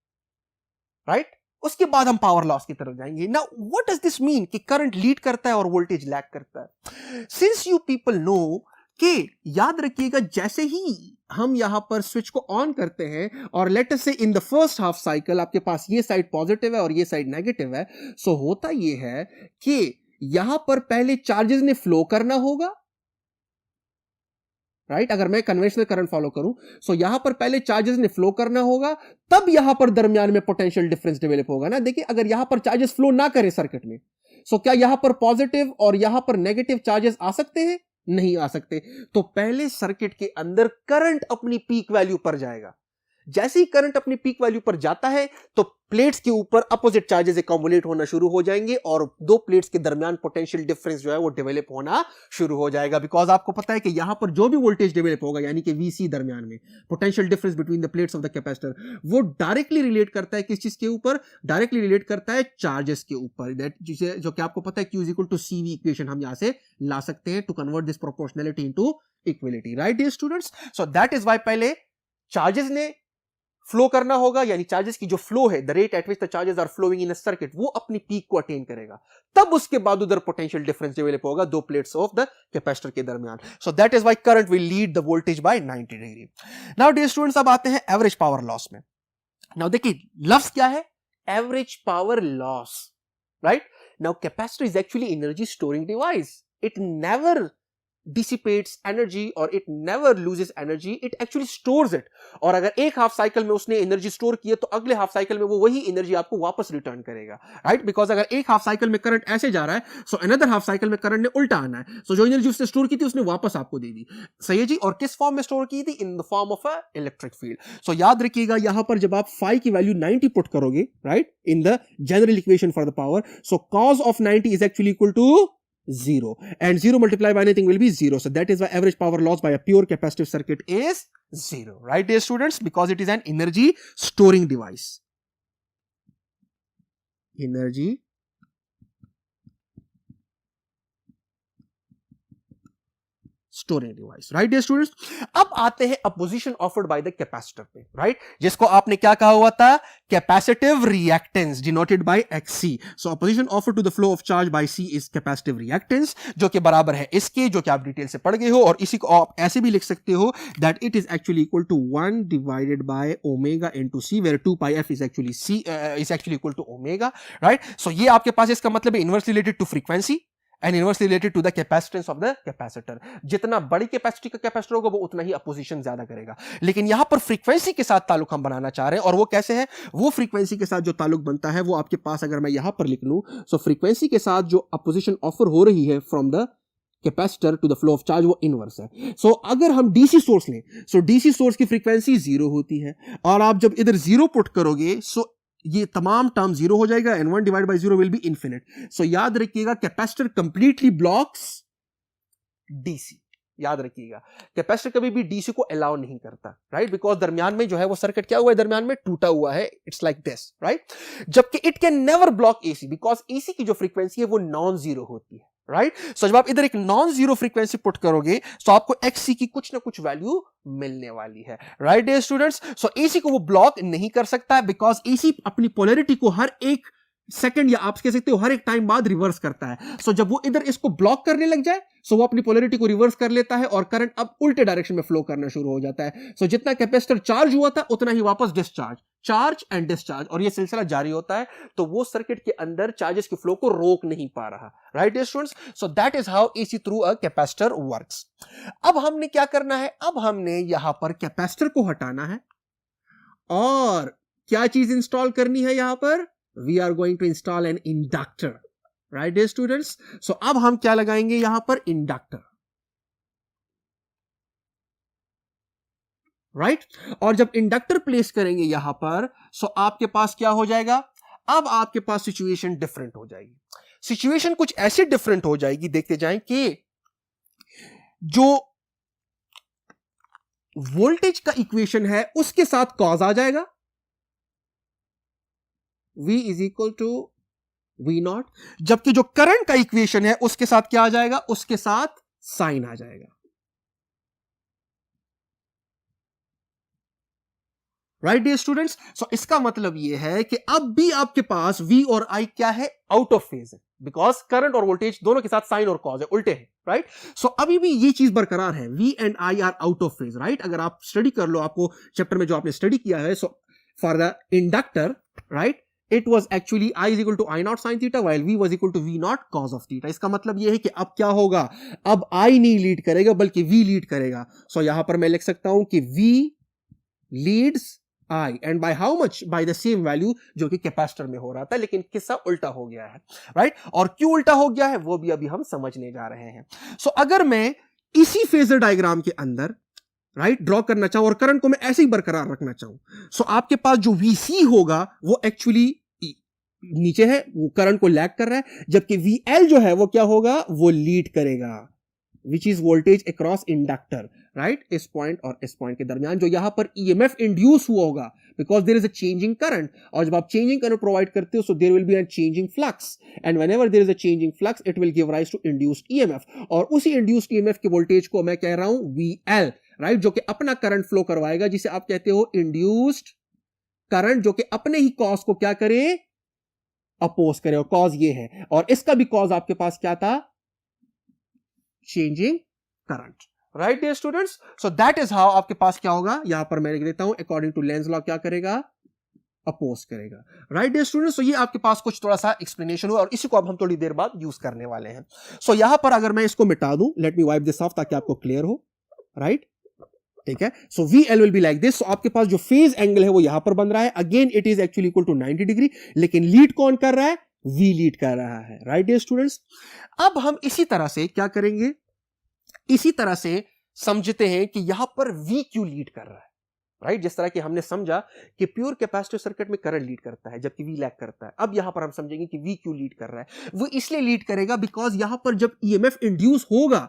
राइट, उसके बाद हम पावर लॉस की तरफ जाएंगे। Now what does this mean कि करंट लीड करता है और वोल्टेज लैग करता है। सिंस यू पीपल नो कि याद रखिएगा, जैसे ही हम यहां पर स्विच को ऑन करते हैं और लेट अस से in the first half cycle आपके पास ये साइड पॉजिटिव है और ये साइड नेगेटिव है, सो होता ये है कि यहां पर पहले चार्जेस ने फ्लो करना होगा, राइट। अगर मैं कन्वेंशनल करंट फॉलो करूं, सो यहां पर पहले चार्जेस ने फ्लो करना होगा, तब यहां पर दरमियान में पोटेंशियल डिफरेंस डेवलप होगा ना। देखिए अगर यहां पर चार्जेस फ्लो ना करें सर्किट में, सो क्या यहां पर पॉजिटिव और यहां पर नेगेटिव चार्जेस आ सकते हैं, नहीं आ सकते। तो पहले सर्किट के अंदर करंट अपनी पीक वैल्यू पर जाएगा। जैसे ही करंट अपनी पीक वैल्यू पर जाता है तो प्लेट्स के ऊपर अपोजिट चार्जेस अकोमुलेट होना शुरू हो जाएंगे और दो प्लेट्स के दरमियान पोटेंशियल डिफरेंस जो है वो डेवलप होना शुरू हो जाएगा। बिकॉज आपको पता है कि यहां पर जो भी वोल्टेज डेवलप होगा, यानी कि VC दरमियान में potential difference between the plates of the capacitor, वो डायरेक्टली रिलेट करता है किस चीज के ऊपर, डायरेक्टली रिलेट करता है चार्जेस के ऊपर। दैट जिसे जो कि आपको पता है Q = CV इक्वेशन हम यहां से ला सकते हैं to convert this proportionality into equality, right dear students. So that is why पहले चार्जेस ने फ्लो करना होगा, यानी चार्जेस की जो फ्लो है, the rate at which the charges are flowing in a circuit, वो अपनी पीक को अटेन करेगा। तब उसके बाद उधर पोटेंशियल डिफरेंस डेवलप होगा दो प्लेट्स ऑफ द कैपेसिटर के दरमियान। So that is why current will lead the voltage by 90 degree. Now dear students, अब आते हैं एवरेज पावर लॉस में। नाउ देखिए लफ्ज क्या है, average power loss, right. Now capacitor is actually energy storing device, it never dissipates energy or it never loses energy, it actually stores it. और अगर एक हाफ साइकिल में उसने एनर्जी स्टोर की है तो अगले हाफ साइकिल में वो वही एनर्जी आपको वापस रिटर्न करेगा, राइट? बिकॉज अगर एक हाफ साइकिल में करंट ऐसे जा रहा है, सो अनदर हाफ साइकिल में करंट ने उल्टा आना है, सो जो एनर्जी उसने स्टोर की थी उसने वापस आपको दे दी। सही है जी। और किस फॉर्म में स्टोर की थी? In the form of a electric field. So याद रखिएगा यहां पर जब आप phi की वैल्यू 90 पुट करोगे, right, in the general equation for the power, so cos of 90 is actually equal to 0, and 0 multiplied by anything will be 0. So that is why average power loss by a pure capacitive circuit is 0, right dear students? Because it is an energy storing device. Energy storage device, right dear students? अब आते हैं opposition offered by the capacitor पे, right, जिसको आपने क्या कहा हुआ था? Capacitive reactance denoted by XC. So opposition offered to the flow of charge by C is capacitive reactance, जो कि बराबर है इसके, जो कि आप डिटेल से पढ़ गए हो। और इसी को आप ऐसे भी लिख सकते हो that it is actually equal to 1 divided by omega into C, where 2 pi f is actually equal to omega, right? So ये आपके पास इसका मतलब है inverse related to frequency and inversely related to the capacitance of the capacitor. जितना बड़ी capacity का capacitor होगा वो उतना ही अपोजिशन ज्यादा करेगा। लेकिन यहां पर फ्रीक्वेंसी के साथ ताल्लुक हम बनाना चाह रहे हैं, और वो कैसे है? वो फ्रीक्वेंसी के साथ जो ताल्लुक बनता है वो आपके पास, अगर मैं यहां पर लिख लूं, सो फ्रीक्वेंसी के साथ जो अपोजिशन ऑफर हो रही है from the capacitor to the flow of charge, वो इनवर्स है। सो अगर हम डीसी सोर्स लें, सो डीसी सोर्स की फ्रीक्वेंसी 0 होती है, और आप जब इधर 0 पुट करोगे, सो ये तमाम टर्म 0 हो जाएगा, and 1 divide by 0 will be infinite. So याद रखिएगा कैपेसिटर कंप्लीटली ब्लॉक्स डीसी। याद रखिएगा कैपेसिटर कभी भी डीसी को अलाउ नहीं करता, राइट? बिकॉज दरमियान में जो है वो सर्किट क्या हुआ है? दरमियान में टूटा हुआ है। It's like this, right? जबकि it can never block AC, because AC की जो फ्रीक्वेंसी है वो नॉन जीरो होती है, राइट? सो जब आप इधर एक नॉन जीरो फ्रीक्वेंसी पुट करोगे तो आपको XC की कुछ ना कुछ वैल्यू मिलने वाली है, राइट डियर स्टूडेंट्स? सो एसी को वो ब्लॉक नहीं कर सकता है, बिकॉज एसी अपनी पोलैरिटी को हर एक सेकंड या आप कह सकते हो हर एक टाइम बाद रिवर्स करता है। सो जब वो इधर इसको ब्लॉक करने लग जाए, सो वो अपनी पोलैरिटी को रिवर्स कर लेता है और करंट अब उल्टे डायरेक्शन में फ्लो करना शुरू हो जाता है। सो जितना कैपेसिटर चार्ज हुआ था उतना ही वापस डिस्चार्ज, चार्ज एंड डिस्चार्ज, और ये सिलसिला जारी होता है। तो वो सर्किट के अंदर चार्जेस के फ्लो को रोक नहीं पा रहा, right dear students? So that is how AC through a capacitor works. अब हमने क्या करना है? अब हमने यहां पर कैपेसिटर को हटाना है और क्या चीज इंस्टॉल करनी है? यहां पर we are going to install an inductor, right dear students? So अब हम क्या लगाएंगे यहां पर? Inductor, right? और जब इंडक्टर प्लेस करेंगे यहां पर, सो आपके पास क्या हो जाएगा? अब आपके पास सिचुएशन डिफरेंट हो जाएगी। सिचुएशन कुछ ऐसे डिफरेंट हो जाएगी, देखते जाएं, कि जो वोल्टेज का इक्वेशन है उसके साथ कॉज आ जाएगा, V is equal to V0, जबकि जो करंट का इक्वेशन है उसके साथ क्या आ जाएगा? उसके साथ साइन आ जाएगा, राइट डियर स्टूडेंट्स? सो इसका मतलब यह है कि अब भी आपके पास V और I क्या है? आउट ऑफ फेज है, बिकॉज करंट और वोल्टेज दोनों के साथ साइन और कॉज है, उल्टे हैं, राइट? सो अभी भी ये चीज बरकरार है, V and I are out of phase, right? अगर आप स्टडी कर लो, आपको चैप्टर में जो आपने स्टडी किया है, so for the inductor, right, it was actually I is equal to I naught sin theta while V was equal to V naught cos of theta. इसका मतलब यह है कि अब क्या होगा? अब I नहीं लीड करेगा बल्कि V लीड करेगा। सो यहां पर मैं लिख सकता हूं कि V leads I, and by how much? By the same value जो कि कैपेसिटर में हो रहा था, लेकिन किस्सा उल्टा हो गया है, राइट? और क्यों उल्टा हो गया है वो भी अभी हम समझने जा रहे हैं। सो अगर मैं इसी फेजर डायग्राम के अंदर, राइट, ड्रॉ करना चाहूं और करंट को मैं ऐसे ही बरकरार रखना चाहूं, सो आपके पास जो VC होगा वो एक्चुअली नीचे है, वो करंट को लैग कर रहा है, जबकि VL जो है वो क्या होगा? वो लीड करेगा, which is voltage across inductor, right? इस पॉइंट और इस पॉइंट के दरमियान जो यहां पर EMF इंड्यूस हुआ होगा, because there is a changing current, और जब आप चेंजिंग करंट प्रोवाइड करते हो, so there will be a changing flux, and whenever there is a changing flux it will give rise to induced EMF, और उसी induced EMF के voltage को मैं कह रहा हूं VL, राइट, जो कि अपना करंट फ्लो करवाएगा, जिसे आप कहते हो इंड्यूस्ड करंट, जो कि अपने ही कॉज को क्या करे? अपोज करे, और कॉज ये है, और इसका भी कॉज आपके पास क्या था? Changing current, right dear students? So that is how आपके पास क्या होगा? यहां पर मैं लिख देता हूं, अकॉर्डिंग टू लेंज लॉ क्या करेगा? अपोज करेगा, राइट डियर स्टूडेंट्स। सो ये आपके पास कुछ थोड़ा सा एक्सप्लेनेशन हुआ और इसी को अब हम थोड़ी देर बाद यूज करने वाले हैं। सो यहां पर अगर मैं इसको मिटा दूं, let me wipe this off ताकि आपको क्लियर हो, राइट, ठीक है। So VL will be like this. So आपके पास जो फेज एंगल है वो यहां पर बन रहा है, again it is actually equal to 90 degree, लेकिन लीड कौन कर रहा है, V लीड कर रहा है, राइट डियर स्टूडेंट्स। अब हम इसी तरह से क्या करेंगे, इसी तरह से समझते हैं कि यहां पर V क्यों लीड कर रहा है, राइट। जिस तरह कि हमने समझा कि प्योर कैपेसिटिव सर्किट में करंट लीड करता है जबकि V लैग करता है, अब यहां पर हम समझेंगे कि V क्यों लीड कर रहा है। वो इसलिए लीड करेगा बिकॉज यहां पर जब EMF इंड्यूस होगा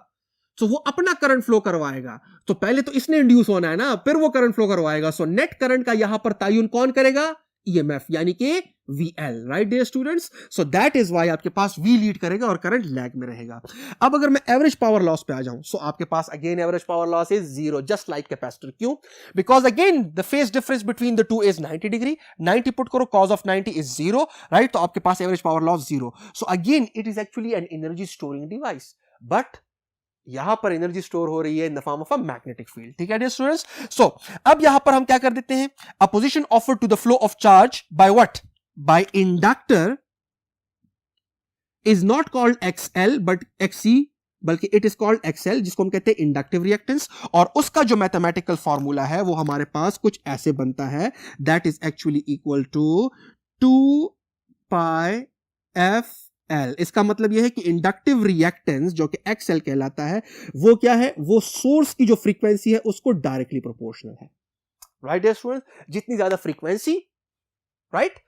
तो वो अपना करंट फ्लो करवाएगा, तो पहले तो इसने इंड्यूस होना है ना, फिर वो करंट फ्लो करवाएगा। सो नेट करंट का यहां पर तयन कौन करेगा, EMF, यानी कि VL, right dear students. So that is why आपके पास V लीड करेगा और करंट लैग में रहेगा। अब अगर मैं एवरेज पावर लॉस पे आ जाऊं, सो आपके पास again average power loss is 0, just like capacitor. क्यों, because again the phase difference between the two is 90 degree, 90 put करो, cos ऑफ 90 इज 0, राइट। तो आपके पास average power loss 0। So again it is actually an energy storing device, but यहां पर energy store हो रही है in the form of a magnetic field, ठीक है डियर स्टूडेंट्स। सो अब यहां पर हम क्या कर देते हैं, opposition offered to the flow of charge by what, by inductor is not called XL but XC, बल्कि इट इज कॉल्ड XL, जिसको हम कहते हैं इंडक्टिव रिएक्टेंस। और उसका जो मैथमेटिकल फॉर्मूला है वो हमारे पास कुछ ऐसे बनता है, that is actually equal to 2 pi FL। इसका मतलब यह है कि इंडक्टिव रिएक्टेंस जो कि XL कहलाता है वो क्या है, वो सोर्स की जो फ्रीक्वेंसी है उसको डायरेक्टली प्रोपोर्शनल है, राइट डियर स्टूडेंट्स। जितनी ज्यादा फ्रीक्वेंसी, राइट,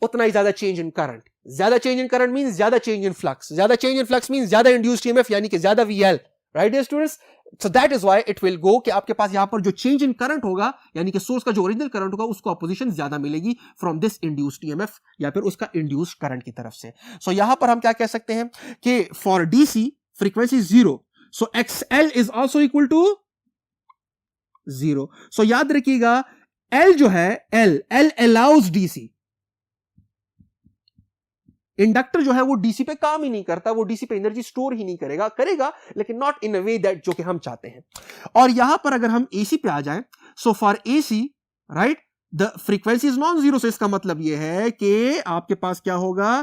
उतना ही ज्यादा चेंज इन करंट। ज्यादा चेंज इन करंट मींस ज्यादा चेंज इन फ्लक्स, ज्यादा चेंज इन फ्लक्स मींस ज्यादा इंड्यूस्ड EMF यानी कि ज्यादा VL, right dear students. So that is why it will go कि आपके पास यहां पर जो चेंज इन करंट होगा यानी कि सोर्स का जो ओरिजिनल करंट होगा उसको अपोजिशन ज्यादा मिलेगी फ्रॉम दिस इंड्यूस्ड EMF या फिर उसका इंड्यूस्ड करंट की तरफ से। सो यहां पर हम क्या कह सकते हैं कि for DC frequency 0, so XL is also equal to 0। So याद रखिएगा L जो है, L अलाउज DC। इंडक्टर जो है वो डीसी पे काम ही नहीं करता, वो डीसी पे एनर्जी स्टोर ही नहीं करेगा, करेगा लेकिन not in a way that जो कि हम चाहते हैं। और यहां पर अगर हम एसी पे आ जाएं, so for AC, right, the frequency is non zero. So इसका मतलब यह है कि आपके पास क्या होगा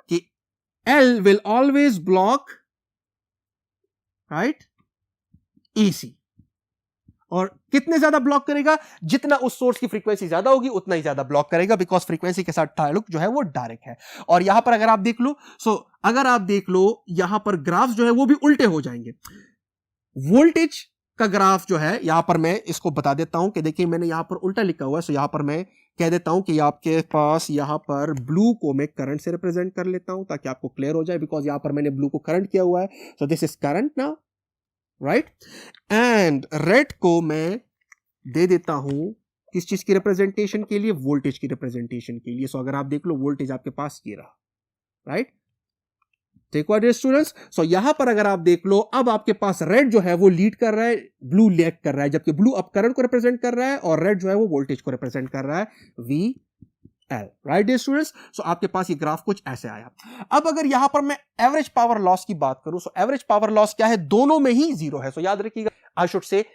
कि L will always block, right, AC. और कितने ज्यादा ब्लॉक करेगा, जितना उस सोर्स की फ्रीक्वेंसी ज्यादा होगी उतना ही ज्यादा ब्लॉक करेगा, बिकॉज फ्रीक्वेंसी के साथ ताल्लुक जो है वो डायरेक्ट है। और यहां पर अगर आप देख लो, सो अगर आप देख लो यहां पर ग्राफ जो है वो भी उल्टे हो जाएंगे। वोल्टेज का ग्राफ जो है, यहां पर मैं इसको बता देता हूं कि देखिए मैंने यहां पर उल्टा लिखा हुआ है। सो यहां पर मैं कह देता हूं कि आपके पास यहां पर ब्लू को मैं करंट से रिप्रेजेंट कर लेता हूं ताकि आपको क्लियर हो जाए, बिकॉज यहां पर मैंने ब्लू को करंट किया हुआ है। सो this is current now, right, and red को मैं दे देता हूं किस चीज की रिप्रेजेंटेशन के लिए, वोल्टेज की रिप्रेजेंटेशन के लिए। सो अगर आप देख लो वोल्टेज आपके पास ये रहा, right, take what students. So यहां पर अगर आप देख लो, अब आपके पास रेड जो है वो लीड कर रहा है, ब्लू लैग कर रहा है, जबकि ब्लू अब करंट को रिप्रेजेंट कर रहा है और रेड जो है वो वोल्टेज को रिप्रेजेंट कर रहा है, VL, राइट डियर स्टूडेंट्स। सो आपके पास ये ग्राफ कुछ ऐसे आया। अब अगर यहां पर मैं एवरेज पावर लॉस की बात करूं, सो एवरेज पावर लॉस क्या है, दोनों में ही जीरो है। सो याद रखिएगा, आई शुड से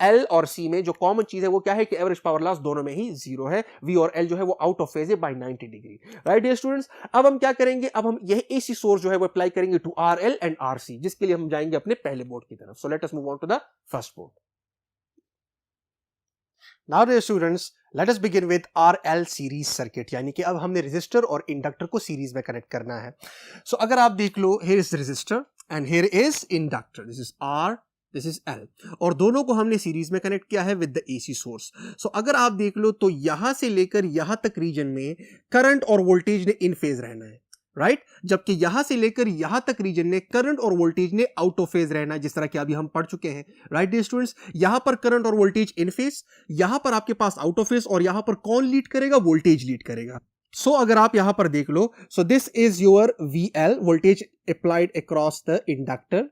L और C में जो कॉमन चीज है वो क्या है कि एवरेज पावर लॉस दोनों में ही जीरो है। V और L जो है वो आउट ऑफ फेज है by 90 degree, right dear students. अब हम क्या करेंगे, अब हम यह AC सोर्स जो है वो अप्लाई करेंगे टू RL एंड RC, जिसके लिए हम जाएंगे अपने पहले बोर्ड की तरफ। So let us move on to the first board. Now dear students, let us begin with RL series circuit, यानी कि अब हमने रेजिस्टर और इंडक्टर को सीरीज में कनेक्ट करना है। सो अगर आप देख लो, here is resistor and here is inductor, this is R, this is L, और दोनों को हमने सीरीज में कनेक्ट किया है विद द AC सोर्स। सो अगर आप देख लो तो यहां से लेकर यहां तक रीजन में करंट और वोल्टेज ने इन फेज रहना है, राइट, जबकि यहां से लेकर यहां तक रीजन ने करंट और वोल्टेज ने आउट ऑफ फेज रहना है, जिस तरह कि अभी हम पढ़ चुके हैं, राइट डियर स्टूडेंट्स। यहां पर करंट और वोल्टेज इन फेज, यहां पर आपके पास आउट ऑफ फेज, और यहां पर कौन लीड करेगा, वोल्टेज लीड करेगा। सो अगर आप यहां पर देख लो, so this is your VL, voltage applied across the inductor,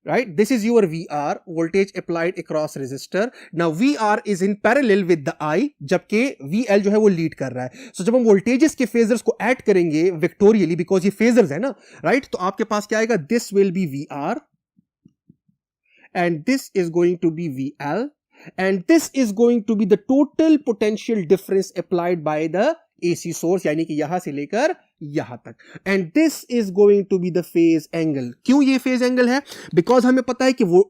right, this is your VR, voltage applied across resistor. Now VR is in parallel with the I, जबकि VL जो है वो लीड कर रहा है। so, जब हम वोल्टेजेस के फेजर्स को ऐड करेंगे विक्टोरियली, बिकॉज ये फेजर्स है ना, राइट, तो आपके पास क्या आएगा, this will be VR and this is going to be VL and this is going to be the total potential difference applied by the AC source, यानी कि यहां से लेकर यहां तक, and this is going to be the phase angle. क्यों ये phase angle है? Because हमें पता है कि वो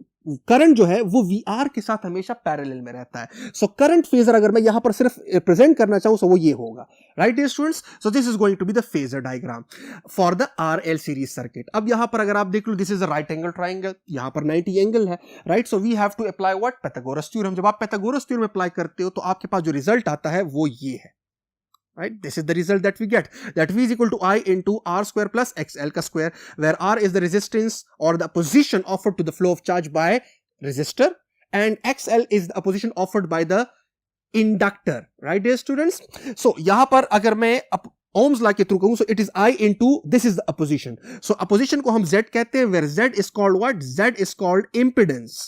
करंट जो है वो VR के साथ हमेशा पैरेलल में रहता है. सो करंट फेजर अगर मैं यहां पर सिर्फ प्रेजेंट करना चाहूं तो वो ये होगा, right dear students. So this is going to be the phasor diagram for the RL series circuit. अब यहां पर अगर आप देख लो, this is a right angle triangle, यहां पर 90 एंगल है, right. So we have to apply what? Pythagoras theorem. जब आप पाइथागोरस थ्योरम अप्लाई करते हो तो आपके पास जो रिजल्ट आता है वो ये है, right? This is the result that we get, that V is equal to I into R square plus XL ka square, where R is the resistance or the opposition offered to the flow of charge by resistor, and XL is the opposition offered by the inductor, right dear students? So yahan par agar main ohms law ke through kahun, so it is I into, this is the opposition, so opposition ko hum Z kehte hain, where Z is called what? Z is called impedance,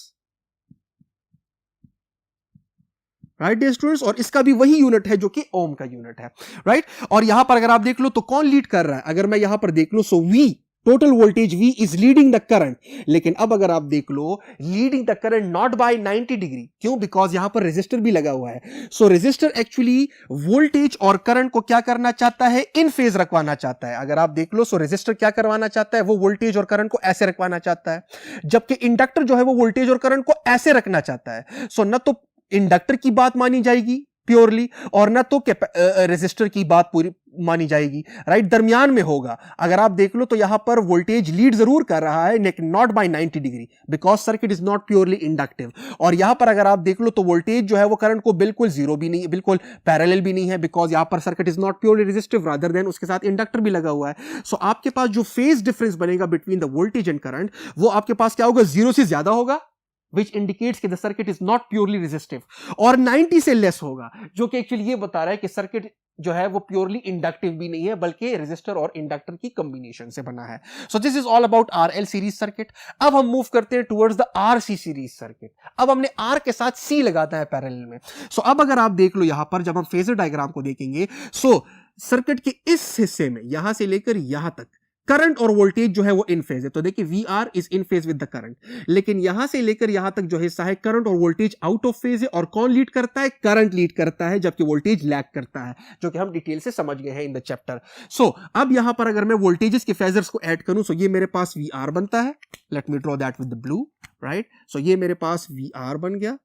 right dear students. और इसका भी वही unit है जो कि ओम का unit है, right. और यहां पर अगर आप देख लो तो कौन लीड कर रहा है? अगर मैं यहां पर देख लो, so V, total voltage V is leading the current. लेकिन अब अगर आप देख लो, leading the current not by 90 degree. क्यों? बिकॉज यहां पर रेजिस्टर भी लगा हुआ है. सो रेजिस्टर एक्चुअली वोल्टेज और करंट को क्या करना चाहता है? इन फेज रखवाना चाहता है. अगर आप देख लो, सो रेजिस्टर क्या करवाना चाहता है? वो वोल्टेज और करंट को ऐसे रखवाना चाहता है, जबकि इंडक्टर जो है वो वोल्टेज और करंट को ऐसे रखना चाहता है. सो न तो इंडक्टर की बात मानी जाएगी प्योरली, और ना तो रेजिस्टर की बात पूरी मानी जाएगी, राइट. दरमियान में होगा. अगर आप देख लो तो यहां पर वोल्टेज लीड जरूर कर रहा है, लेकिन not by 90 degree, because circuit is not purely inductive. और यहां पर अगर आप देख लो तो वोल्टेज जो है वो करंट को बिल्कुल जीरो भी नहीं, बिल्कुल पैरेलल भी नहीं है, बिकॉज यहां पर circuit is not purely resistive, rather than उसके साथ इंडक्टर भी लगा हुआ है. सो आपके पास जो फेज डिफरेंस बनेगा between the voltage and current, वो आपके पास क्या होगा? जीरो से ज्यादा होगा, which indicates कि the circuit is not purely resistive, और 90 से लेस होगा, जो कि एक्चुअली ये बता रहा है कि सर्किट जो है वो प्योरली इंडक्टिव भी नहीं है, बल्कि रेजिस्टर और इंडक्टर की कॉम्बिनेशन से बना है. सो this is all about RL series circuit. अब हम मूव करते हैं towards the RC series circuit. अब हमने R के साथ C लगाता है पैरेलल में. सो अब अगर आप देख लो यहां पर, जब हम फेजर डायग्राम को देखेंगे, सो सर्किट के इस हिस्से में यहां से लेकर यहां तक करंट और वोल्टेज जो है वो इन फेज है. तो देखिए VR is in phase with the current, लेकिन यहां से लेकर यहां तक जो हिस्सा है, करंट और वोल्टेज आउट ऑफ फेज है. और कौन लीड करता है? करंट लीड करता है, जबकि वोल्टेज लैग करता है, जो कि हम डिटेल से समझ गए हैं इन द चैप्टर. सो अब यहां पर अगर मैं वोल्टेजेस के फेजर्स को ऐड करूं, सो ये मेरे पास VR बनता है. Let me draw that with the blue, right. So ये मेरे पास VR बन गया,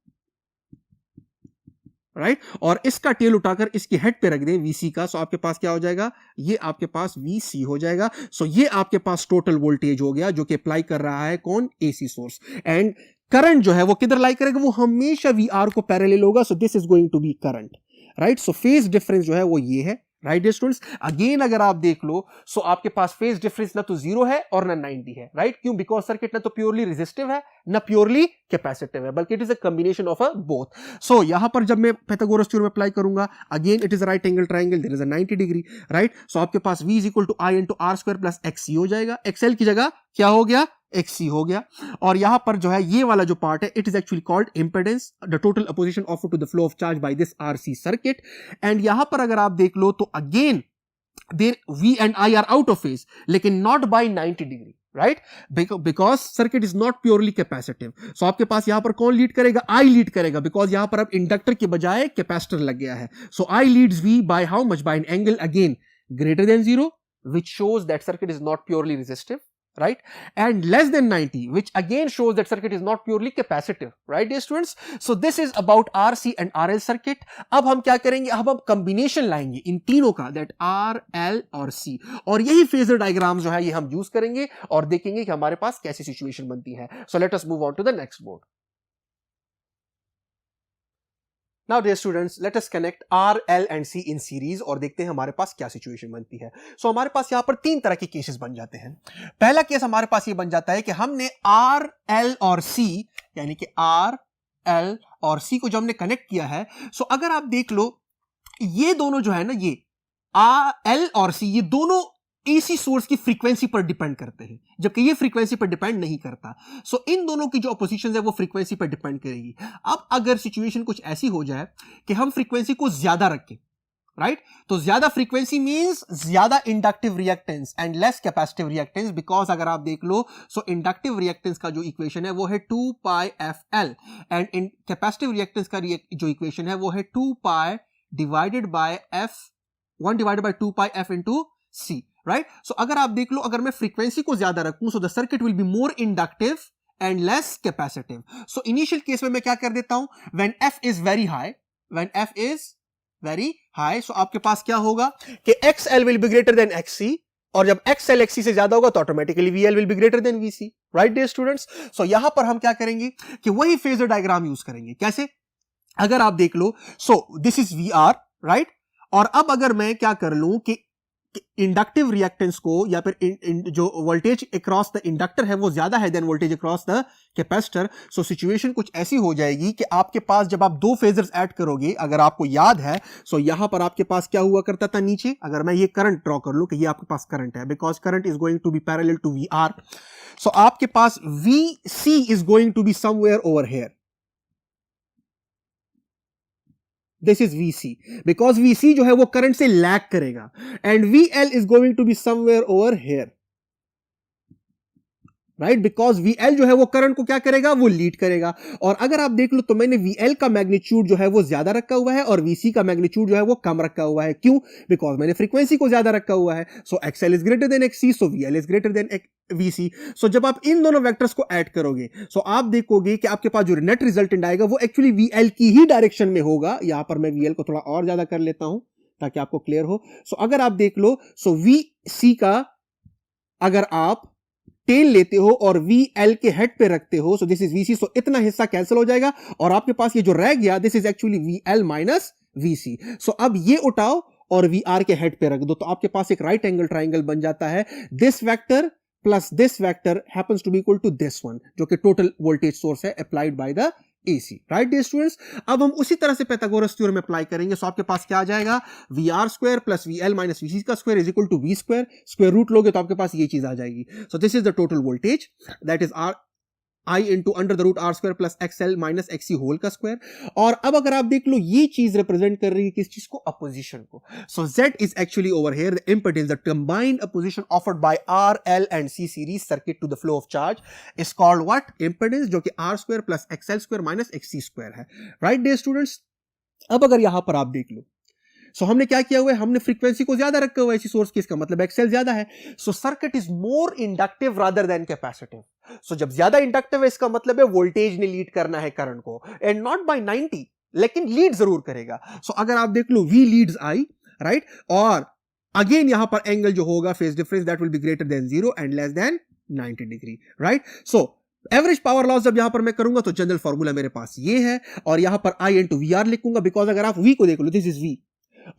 राइट. और इसका टेल उठाकर इसकी हेड पे रख दें VC का, सो आपके पास क्या हो जाएगा? ये आपके पास VC हो जाएगा. सो ये आपके पास टोटल वोल्टेज हो गया, जो कि अप्लाई कर रहा है कौन? AC source. एंड करंट जो है वो किधर लाई करेगा? वो हमेशा VR को पैरेलल होगा. So this is going to be current, right. So phase difference जो है वो ये है, राइट डियर स्टूडेंट्स. अगेन अगर आप देख लो, सो आपके पास फेज डिफरेंस ना तो 0 है और ना 90 है, राइट. क्यों? बिकॉज सर्किट ना तो प्योरली रेजिस्टिव है, ना प्योरली कैपेसिटिव है, बल्कि it is a combination of both. So यहां पर जब मैं पाइथागोरस थ्योरम अप्लाई करूंगा, again it is a right angle triangle, there is a 90 degree, right. So आपके पास V is equal to I into R square plus XC हो जाएगा. XL की जगह क्या हो गया? XC हो गया. और यहां पर जो है ये वाला जो पार्ट है, it is actually called impedance, the total opposition offered to the flow of charge by this RC circuit. And यहां पर अगर आप देख लो तो again V and I are out of phase, लेकिन not by 90 degree, right. Because circuit is not purely capacitive. So आपके पास यहां पर कौन लीड करेगा? I लीड करेगा, बिकॉज यहां पर अब इंडक्टर के बजाय कैपेसिटर लग गया है. So I leads V by how much? By an angle again greater than 0, which shows that circuit is not purely resistive, right, and less than 90, which again shows that circuit is not purely capacitive, right dear students. So this is about RC and RL circuit. अब हम क्या करेंगे? अब हम combination लाएंगे इन तीनों का, that R, L और C, और यही फेजर डायग्राम जो है ये हम यूज करेंगे और देखेंगे कि हमारे पास कैसी सिचुएशन बनती है. So let us move on to the next board. Now dear students, let us connect R, L and C in series और देखते हैं हमारे पास क्या सिचुएशन बनती है. सो हमारे पास यहां पर 3 तरह के केसेस बन जाते हैं. पहला केस हमारे पास ये बन जाता है कि हमने R, L और C, यानी कि R, L और C को जो हमने कनेक्ट किया है, सो अगर आप देख लो ये दोनों जो है ना, ये L और C, ये दोनों AC सोर्स की फ्रीक्वेंसी पर डिपेंड करते हैं, जबकि ये फ्रीक्वेंसी पर डिपेंड नहीं करता. सो इन दोनों की जो अपोजिशन है वो फ्रीक्वेंसी पर डिपेंड करेगी. अब अगर सिचुएशन कुछ ऐसी हो जाए कि हम फ्रीक्वेंसी को ज्यादा रखें, राइट तो ज्यादा फ्रीक्वेंसी मींस ज्यादा inductive reactance and less capacitive reactance, because अगर आप देख लो सो इंडक्टिव रिएक्टेंस का जो इक्वेशन है वो है 2 pi F L and in capacitive reactance का जो इक्वेशन है वो है 2 pi divided by F 1 divided by 2 pi F into C, right. So अगर आप देख लो अगर मैं फ्रीक्वेंसी को ज्यादा रखूं so the circuit will be more inductive and less capacitive. So initial case में मैं क्या कर देता हूं, when F is very high, when F is very high so आपके पास क्या होगा कि XL will be greater than XC, और जब XL XC से ज्यादा होगा तो automatically VL will be greater than VC, right dear students. So यहां पर हम क्या करेंगे कि वही फेजर डायग्राम यूज करेंगे। कैसे, अगर आप देख लो so this is VR, right, और अब अगर मैं क्या कर लूं कि इंडक्टिव रिएक्टेंस को या फिर जो वोल्टेज अक्रॉस द इंडक्टर है वो ज्यादा है than voltage across the capacitor, so situation कुछ ऐसी हो जाएगी कि आपके पास जब आप दो फेजर्स ऐड करोगे, अगर आपको याद है सो यहां पर आपके पास क्या हुआ करता था नीचे, अगर मैं ये करंट ड्रॉ कर लूं कि ये आपके पास करंट है, because current is going to be parallel to VR, so आपके पास VC is going to be somewhere over here, this is VC, because VC जो है वो करंट से लैग करेगा and VL is going to be somewhere over here, right, because VL जो है वो करंट को क्या करेगा, वो लीड करेगा। और अगर आप देख लो तो मैंने VL का मैग्नीट्यूड जो है वो ज्यादा रखा हुआ है और VC का मैग्नीट्यूड जो है वो कम रखा हुआ है। क्यों, बिकॉज मैंने फ्रीक्वेंसी को ज्यादा रखा हुआ है। सो XL is greater than XC, so VL is greater than VC। सो जब आप इन दोनों वेक्टर्स को ऐड करोगे सो आप देखोगे कि आपके पास जो नेट रिजल्टेंट आएगा वो एक्चुअली VL की ही डायरेक्शन में होगा। यहां पर मैं VL को थोड़ा और ज्यादा कर लेता हूं ताकि आपको क्लियर हो। सो अगर आप देख लो सो VC का अगर आप टेल लेते हो और VL के हेड पे रखते हो, सो दिस इज VC, सो इतना हिस्सा कैंसिल हो जाएगा और आपके पास ये जो रह गया this is actually VL minus VC। सो अब ये उठाओ और VR के हेड पे रख दो, तो आपके पास एक राइट एंगल ट्राइंगल बन जाता है। This vector plus this vector happens to be equal to this one, जो कि टोटल वोल्टेज सोर्स है applied by the AC, right dear students. अब हम उसी तरह से पाइथागोरस थ्योरम अप्लाई करेंगे। सो आपके पास क्या आ जाएगा, VR square plus VL minus VC का square is equal to V square, square root लोगे तो आपके पास ये चीज आ जाएगी। So this is the total voltage, that is I into under the root R square plus XL minus XC whole का स्क्वायर। और अब अगर आप देख लो ये चीज रिप्रेजेंट कर रही है किस चीज को, अपोजिशन को। So Z is actually over here the impedance, the combined opposition offered by R, L and C series circuit to the flow of charge is called what, impedance, जो कि R square plus XL square minus XC square है, right dear students. अब अगर यहां पर आप देख लो सो हमने क्या किया हुआ है, हमने फ्रीक्वेंसी को ज्यादा रखा हुआ है इसी सोर्स की, इसका मतलब XL ज्यादा है। So circuit is more inductive rather than capacitive. So जब ज्यादा इंडक्टिव है इसका मतलब है वोल्टेज ने लीड करना है करंट को, एंड नॉट बाय 90, लेकिन लीड जरूर करेगा। सो अगर आप देख लो V लीड्स I, राइट, और अगेन यहां पर एंगल जो होगा phase difference that will be greater then 0 and less than 90 degree, right. So average power loss जब यहां पर मैं करूंगा तो जनरल फॉर्मूला मेरे पास ये है, और यहां पर I इंटू VR लिखूंगा, बिकॉज अगर आप V को देख लो दिस इज V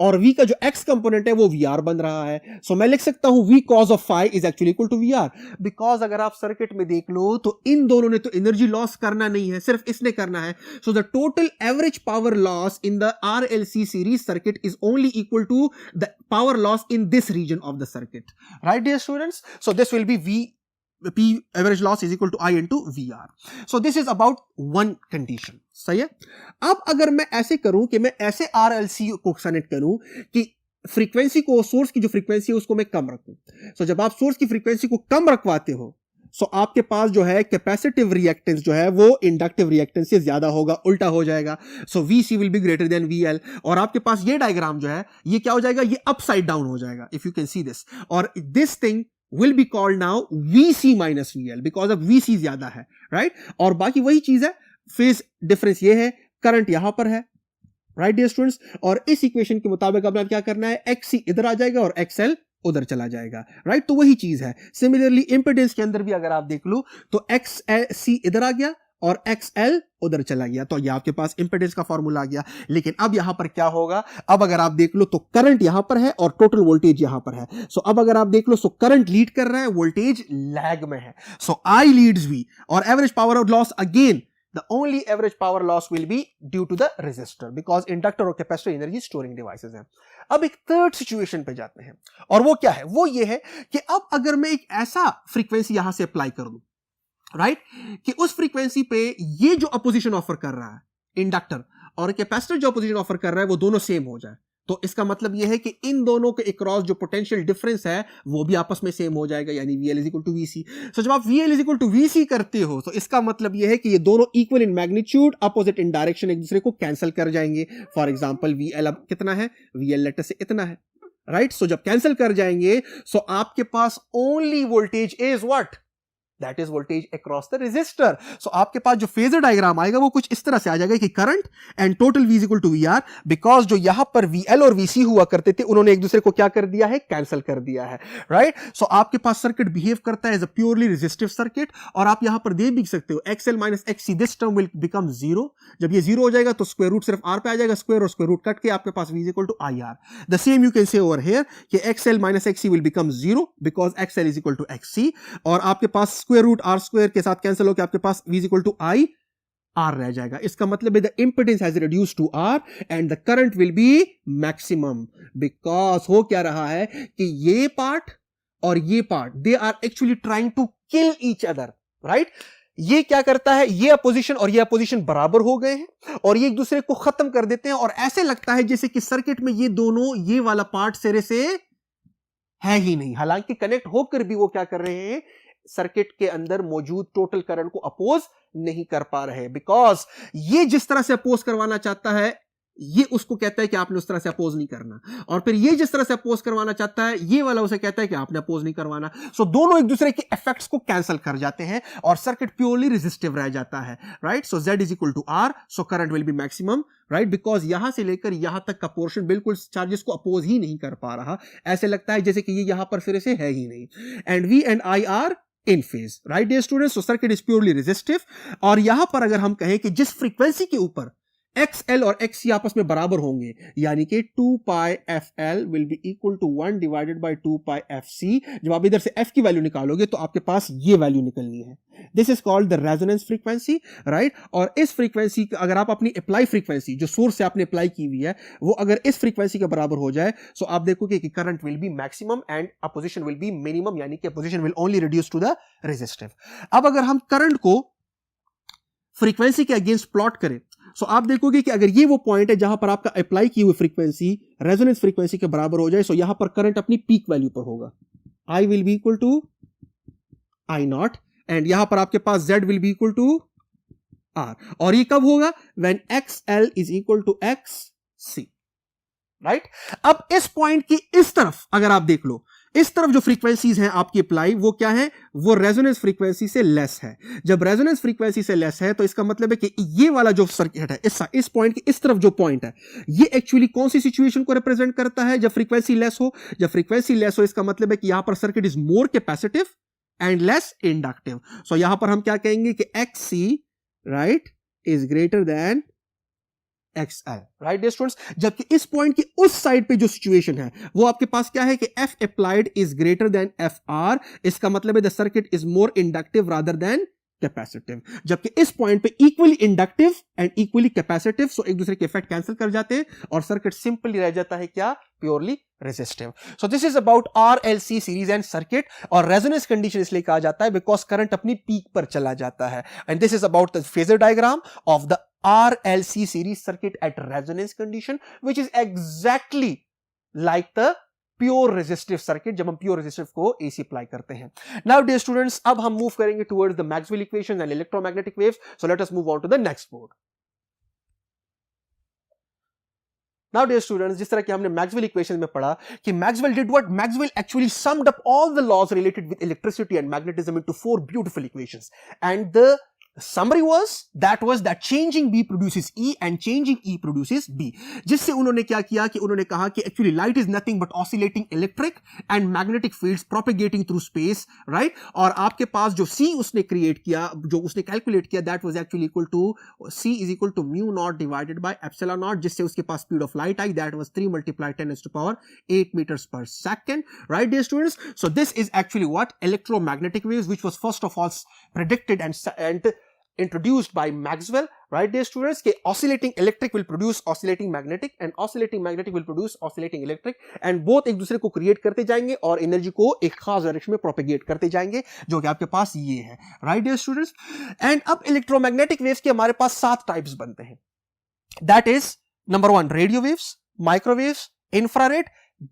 और V का जो X कंपोनेंट है वो VR बन रहा है। सो मैं लिख सकता हूं V cos of phi is actually equal to VR, because अगर आप सर्किट में देख लो तो इन दोनों ने तो एनर्जी लॉस करना नहीं है, सिर्फ इसने करना है। So the total average power loss in the RLC series circuit is only equal to the power loss in this region of the circuit, right dear students. So this will be P average loss is equal to I into VR. So this is about one condition. सही है। अब अगर मैं ऐसे करूं कि मैं ऐसे RLC को कनेक्ट करूं कि फ्रीक्वेंसी को, सोर्स की जो फ्रीक्वेंसी है उसको मैं कम रखूं। सो जब आप सोर्स की फ्रीक्वेंसी को कम रखवाते हो सो आपके पास जो है कैपेसिटिव रिएक्टेंस जो है वो इंडक्टिव रिएक्टेंस से ज्यादा होगा, उल्टा हो जाएगा। सो VC will be greater then VL, और आपके पास ये डायग्राम जो है ये क्या हो जाएगा, ये अपसाइड डाउन हो जाएगा, if you can see this, और this thing will be called now VC minus VL because of VC ज्यादा है, राइट। और बाकी वही चीज है, फेज डिफरेंस ये है, करंट यहां पर है, राइट डियर स्टूडेंट्स। और इस इक्वेशन के मुताबिक अपना क्या करना है, XC इधर आ जाएगा और XL उधर चला जाएगा, राइट। तो वही चीज है। सिमिलरली इंपेडेंस के अंदर भी अगर आप देख लो तो XC इधर आ गया और XL उधर चला गया, तो ये आपके पास इंपेडेंस का फॉर्मूला आ गया। लेकिन अब यहां पर क्या होगा, अब अगर आप देख लो तो करंट यहां पर है और टोटल वोल्टेज यहां पर है। सो अब अगर आप देख लो सो करंट लीड कर रहा है, वोल्टेज लैग में है। सो I लीड्स V, और average power of loss again the only average power loss will be due to the resistor because inductor और capacitor energy storing devices हैं। अब एक थर्ड सिचुएशन पे जाते हैं, और वो क्या है, वो ये है कि अब अगर मैं एक ऐसा फ्रीक्वेंसी यहां से अप्लाई कर दूं, राइट, कि उस फ्रीक्वेंसी पे ये जो अपोजिशन ऑफर कर रहा है इंडक्टर और कैपेसिटर जो अपोजिशन ऑफर कर रहा है वो दोनों सेम हो जाए, तो इसका मतलब यह है कि इन दोनों के अक्रॉस जो पोटेंशियल डिफरेंस है वो भी आपस में सेम हो जाएगा, यानी VL is equal to VC। सो जब आप VL is equal to VC करते हो तो इसका मतलब यह है कि ये दोनों equal in magnitude, opposite in direction, एक दूसरे को कैंसिल कर जाएंगे। फॉर एग्जांपल VL अब कितना है, VL लेटर से इतना है, राइट। सो जब कैंसिल कर जाएंगे सो आपके पास only voltage is what, that is voltage across the resistor. So आपके पास जो फेजर डायग्राम आएगा वो कुछ इस तरह से आ जाएगा कि current and total V is equal to VR, because जो यहां पर VL और VC हुआ करते थे उन्होंने एक दूसरे को क्या कर दिया है, कैंसिल कर दिया है, राइट। सो आपके पास सर्किट बिहेव करता है as a purely resistive circuit, और आप यहां पर देख भी सकते हो XL minus XC, this term will become zero. जब ये जीरो हो जाएगा तो स्क्वायर रूट सिर्फ R पे आ जाएगा, स्क्वायर और स्क्वायर रूट कट के आपके पास V is equal to IR। The same you can say over here कि XL minus XC will become zero because XL is equal to XC, और आपके पास स्क्वायर रूट R स्क्वायर के साथ cancel होकर आपके पास V is equal to I R रह जाएगा। इसका मतलब है the impedance has reduced to R and the current will be maximum, because हो क्या रहा है कि ये पार्ट और ये part they are actually trying to kill each other, right. ये क्या करता है, ये अपोजिशन और ये अपोजिशन बराबर हो गए हैं और ये एक दूसरे को खत्म कर देते हैं, और ऐसे लगता है जैसे कि सर्किट में ये दोनों, ये वाला पार्ट सिरे से है ही नहीं, हालांकि कनेक्ट होकर भी वो क्या कर रहे हैं, सर्किट के अंदर मौजूद टोटल करंट को अपोज नहीं कर पा रहे, बिकॉज ये जिस तरह से अपोज करवाना चाहता है ये उसको कहता है कि आपने उस तरह से अपोज नहीं करना, और फिर ये जिस तरह से अपोज करवाना चाहता है ये वाला उसे कहता है कि आपने अपोज नहीं करवाना। सो दोनों एक दूसरे के इफेक्ट्स को कैंसिल कर जाते हैं और सर्किट प्योरली रेजिस्टिव रह जाता है, right. So Z is equal to R, so current will be maximum, right, because यहां से लेकर यहां तक का पोर्शन बिल्कुल चार्जेस को अपोज ही नहीं कर पा रहा, ऐसे लगता है जैसे कि ये यहां पर फिर से है ही नहीं। And V and I are in phase, right dear students. So circuit is purely resistive, और यहां पर अगर हम कहें कि जिस फ्रीक्वेंसी के ऊपर XL और XC आपस में बराबर होंगे, यानी कि 2 pi FL will be equal to 1 divided by 2 pi FC, जब आप इधर से F की वैल्यू निकालोगे तो आपके पास ये वैल्यू निकलनी है। This is called the resonance frequency, right. और इस फ्रीक्वेंसी अगर आप अपनी अप्लाई फ्रीक्वेंसी जो सोर्स से आपने अप्लाई की हुई है वो अगर इस फ्रीक्वेंसी के बराबर हो जाए सो आप देखोगे कि current will be maximum and opposition will be minimum, यानी कि opposition will only reduce to the resistive. अब अगर हम करंट को फ्रीक्वेंसी के अगेंस्ट प्लॉट करें सो आप देखोगे कि अगर ये वो पॉइंट है जहां पर आपका अप्लाई की हुई फ्रीक्वेंसी रेजोनेंस फ्रीक्वेंसी के बराबर हो जाए सो यहां पर करंट अपनी पीक वैल्यू पर होगा, I will be equal to I naught, and यहां पर आपके पास Z will be equal to R, और ये कब होगा, when XL is equal to XC, right. अब इस पॉइंट की इस तरफ अगर आप देख लो, इस तरफ जो फ्रीक्वेंसीज हैं आपकी अप्लाई वो क्या है, वो रेजोनेंस फ्रीक्वेंसी से लेस है। जब रेजोनेंस फ्रीक्वेंसी से लेस है तो इसका मतलब है कि ये वाला जो सर्किट है इस पॉइंट की इस तरफ जो पॉइंट है ये एक्चुअली कौन सी सिचुएशन को रिप्रेजेंट करता है, जब फ्रीक्वेंसी लेस हो। जब फ्रीक्वेंसी लेस हो इसका मतलब है कि यहां पर circuit is more capacitive and less inductive. So यहां पर हम क्या कहेंगे कि XC, right, is greater than XL, right dear students. जबकि इस पॉइंट की उस साइड पे जो सिचुएशन है वो आपके पास क्या है कि F applied is greater than FR, इसका मतलब है the circuit is more inductive rather than capacitive. जबकि इस पॉइंट पे equally inductive and equally capacitive, so एक दूसरे के इफेक्ट कैंसिल कर जाते हैं और सर्किट सिंपली रह जाता है क्या, purely resistive. So this is about RLC series and circuit, और रेजोनेंस कंडीशन इसलिए कहा जाता है बिकॉज करंट अपनी पीक पर चला जाता है। And this is about the phasor diagram of the RLC series circuit at resonance condition, which is exactly like the pure resistive circuit जब हम pure resistive को AC अप्लाई करते हैं। Now dear students, अब हम मूव करेंगे towards the Maxwell equations and electromagnetic waves. So let us move on to the next board. Now dear students, जिस तरह कि हमने Maxwell equations में पढ़ा कि Maxwell did what? Maxwell actually summed up all the laws related with electricity and magnetism into 4 beautiful equations, and the summary was that changing B produces E and changing E produces B, जिससे उन्होंने क्या किया कि उन्होंने कहा कि actually light is nothing but oscillating electric and magnetic fields propagating through space, right। और आपके पास जो C उसने क्रिएट किया, जो उसने कैलकुलेट किया, that was actually equal to C is equal to mu naught divided by epsilon naught, जिससे उसके पास स्पीड ऑफ लाइट आई, that was 3 multiplied 10 to power 8 meters per second, right dear students। So this is actually what electromagnetic waves, which was first of all predicted and introduced by Maxwell, right dear students, कि oscillating electric will produce oscillating magnetic and oscillating magnetic will produce oscillating electric, and both एक दूसरे को create करते जाएंगे और energy को एक खास डायरेक्शन में प्रोपेगेट करते जाएंगे, जो कि आपके पास ये है, right dear students। एंड अब इलेक्ट्रोमैग्नेटिक वेव्स के हमारे पास 7 टाइप्स बनते हैं, that is number 1 radio waves, microwaves, infrared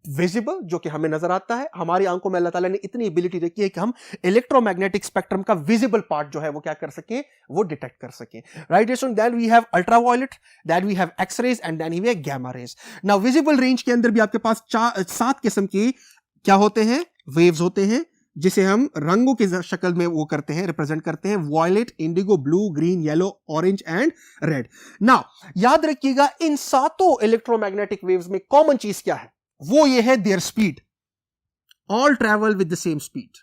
visible, जो कि हमें नजर आता है, हमारी आंखों में अल्लाह ताला ने इतनी एबिलिटी रखी है कि हम इलेक्ट्रोमैग्नेटिक स्पेक्ट्रम का विजिबल पार्ट जो है वो क्या कर सकें, वो डिटेक्ट कर सकें, right. Then we have ultraviolet, then we have X rays and then we have gamma rays. Now visible range के अंदर भी आपके पास 7 किस्म के क्या होते हैं, वेव्स होते हैं, जिसे हम रंगों की शक्ल में वो करते हैं, रिप्रेजेंट करते हैं, violet, indigo, blue, green, yellow, orange and red. Now याद रखिएगा इन सातों इलेक्ट्रोमैग्नेटिक वेव्स में कॉमन चीज क्या है, वो ये है their speed, all travel with the same speed.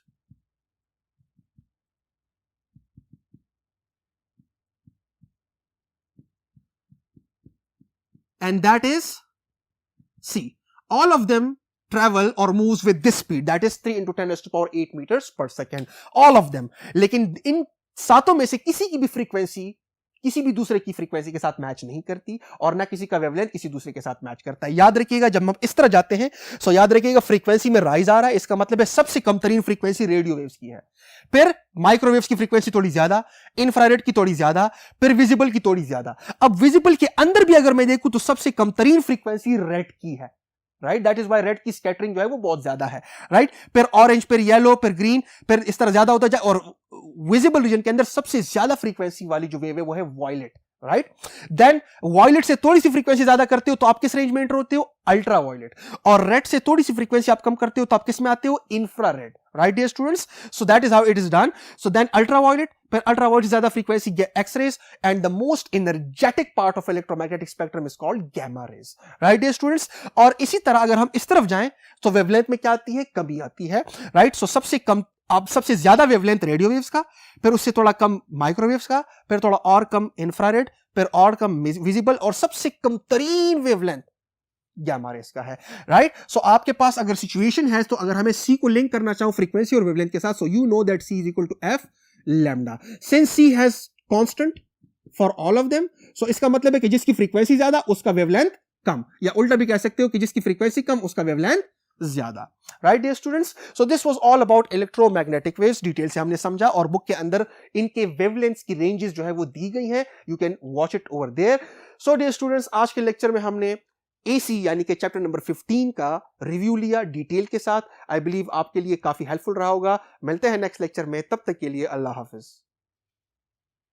And that is C, all of them travel or moves with this speed, that is 3 into 10 raised to power 8 meters per second, all of them। लेकिन इन सातों में से किसी की भी frequency किसी भी दूसरे की फ्रीक्वेंसी के साथ मैच नहीं करती और ना किसी का वेवलेंथ किसी दूसरे के साथ मैच करता है। याद रखिएगा जब हम इस तरह जाते हैं, सो याद रखिएगा फ्रीक्वेंसी में राइज आ रहा है, इसका मतलब है सबसे कम तरीन फ्रीक्वेंसी रेडियो वेव्स की है, फिर माइक्रोवेव्स की फ्रीक्वेंसी थोड़ी ज्यादा, इंफ्रारेड की थोड़ी ज्यादा, फिर विजिबल की थोड़ी ज्यादा। अब विजिबल के अंदर भी अगर मैं देखूं तो सबसे कम तरीन फ्रीक्वेंसी रेड की है, right. That is why red की स्कैटरिंग जो है वो बहुत ज्यादा है, राइट। फिर ऑरेंज, फिर येलो, फिर ग्रीन, फिर इस तरह ज्यादा होता जाए। और विजिबल रीजन के अंदर सबसे ज्यादा फ्रीक्वेंसी वाली जो वेव है वो है वॉयलेट, राइट। देन वॉयलेट से थोड़ी सी फ्रीक्वेंसी ज्यादा करते हो तो आप किस रेंज में एंटर होते हो, अल्ट्रा वॉयलेट। और रेड से थोड़ी सी फ्रीक्वेंसी आप कम करते हो तो आप किस में आते हो, infrared, right dear students. So that is how it is done. So then ultraviolet, फिर अल्ट्रा वॉयलेट ज्यादा frequency X rays, and the most energetic part of electromagnetic spectrum is called gamma rays, right dear students. और इसी तरह अगर हम इस तरफ जाएं तो वेवलेंथ में क्या आती है, कमी आती है, राइट। सो सबसे कम, अब सबसे ज्यादा वेवलेंथ रेडियो वेव्स का, फिर उससे थोड़ा कम माइक्रोवेव्स का, फिर थोड़ा और कम इंफ्रारेड, फिर और कम विजिबल, और सबसे कम तरीन वेवलेंथ गामा रेज का है, राइट। सो आपके पास अगर सिचुएशन है तो अगर हमें सी को लिंक करना चाहो फ्रीक्वेंसी और वेवलेंथ के साथ, so you know that C is equal to F lambda, since C has constant for all of them. So इसका मतलब है कि जिसकी फ्रीक्वेंसी ज्यादा उसका वेवलेंथ कम, या उल्टा भी कह सकते हो कि जिसकी फ्रीक्वेंसी कम उसका वेवलेंथ ज्यादा, right dear students. So this was all about electromagnetic waves, detail से हमने समझा और बुक के अंदर इनके वेवलेंथ्स की रेंजेस जो है वो दी गई हैं, you can watch it over there. So dear students, आज के लेक्चर में हमने एसी यानी कि चैप्टर नंबर 15 का रिव्यू लिया डिटेल के साथ। आई बिलीव आपके लिए काफी हेल्पफुल रहा होगा। मिलते हैं नेक्स्ट लेक्चर में, तब तक के लिए अल्लाह हाफिज।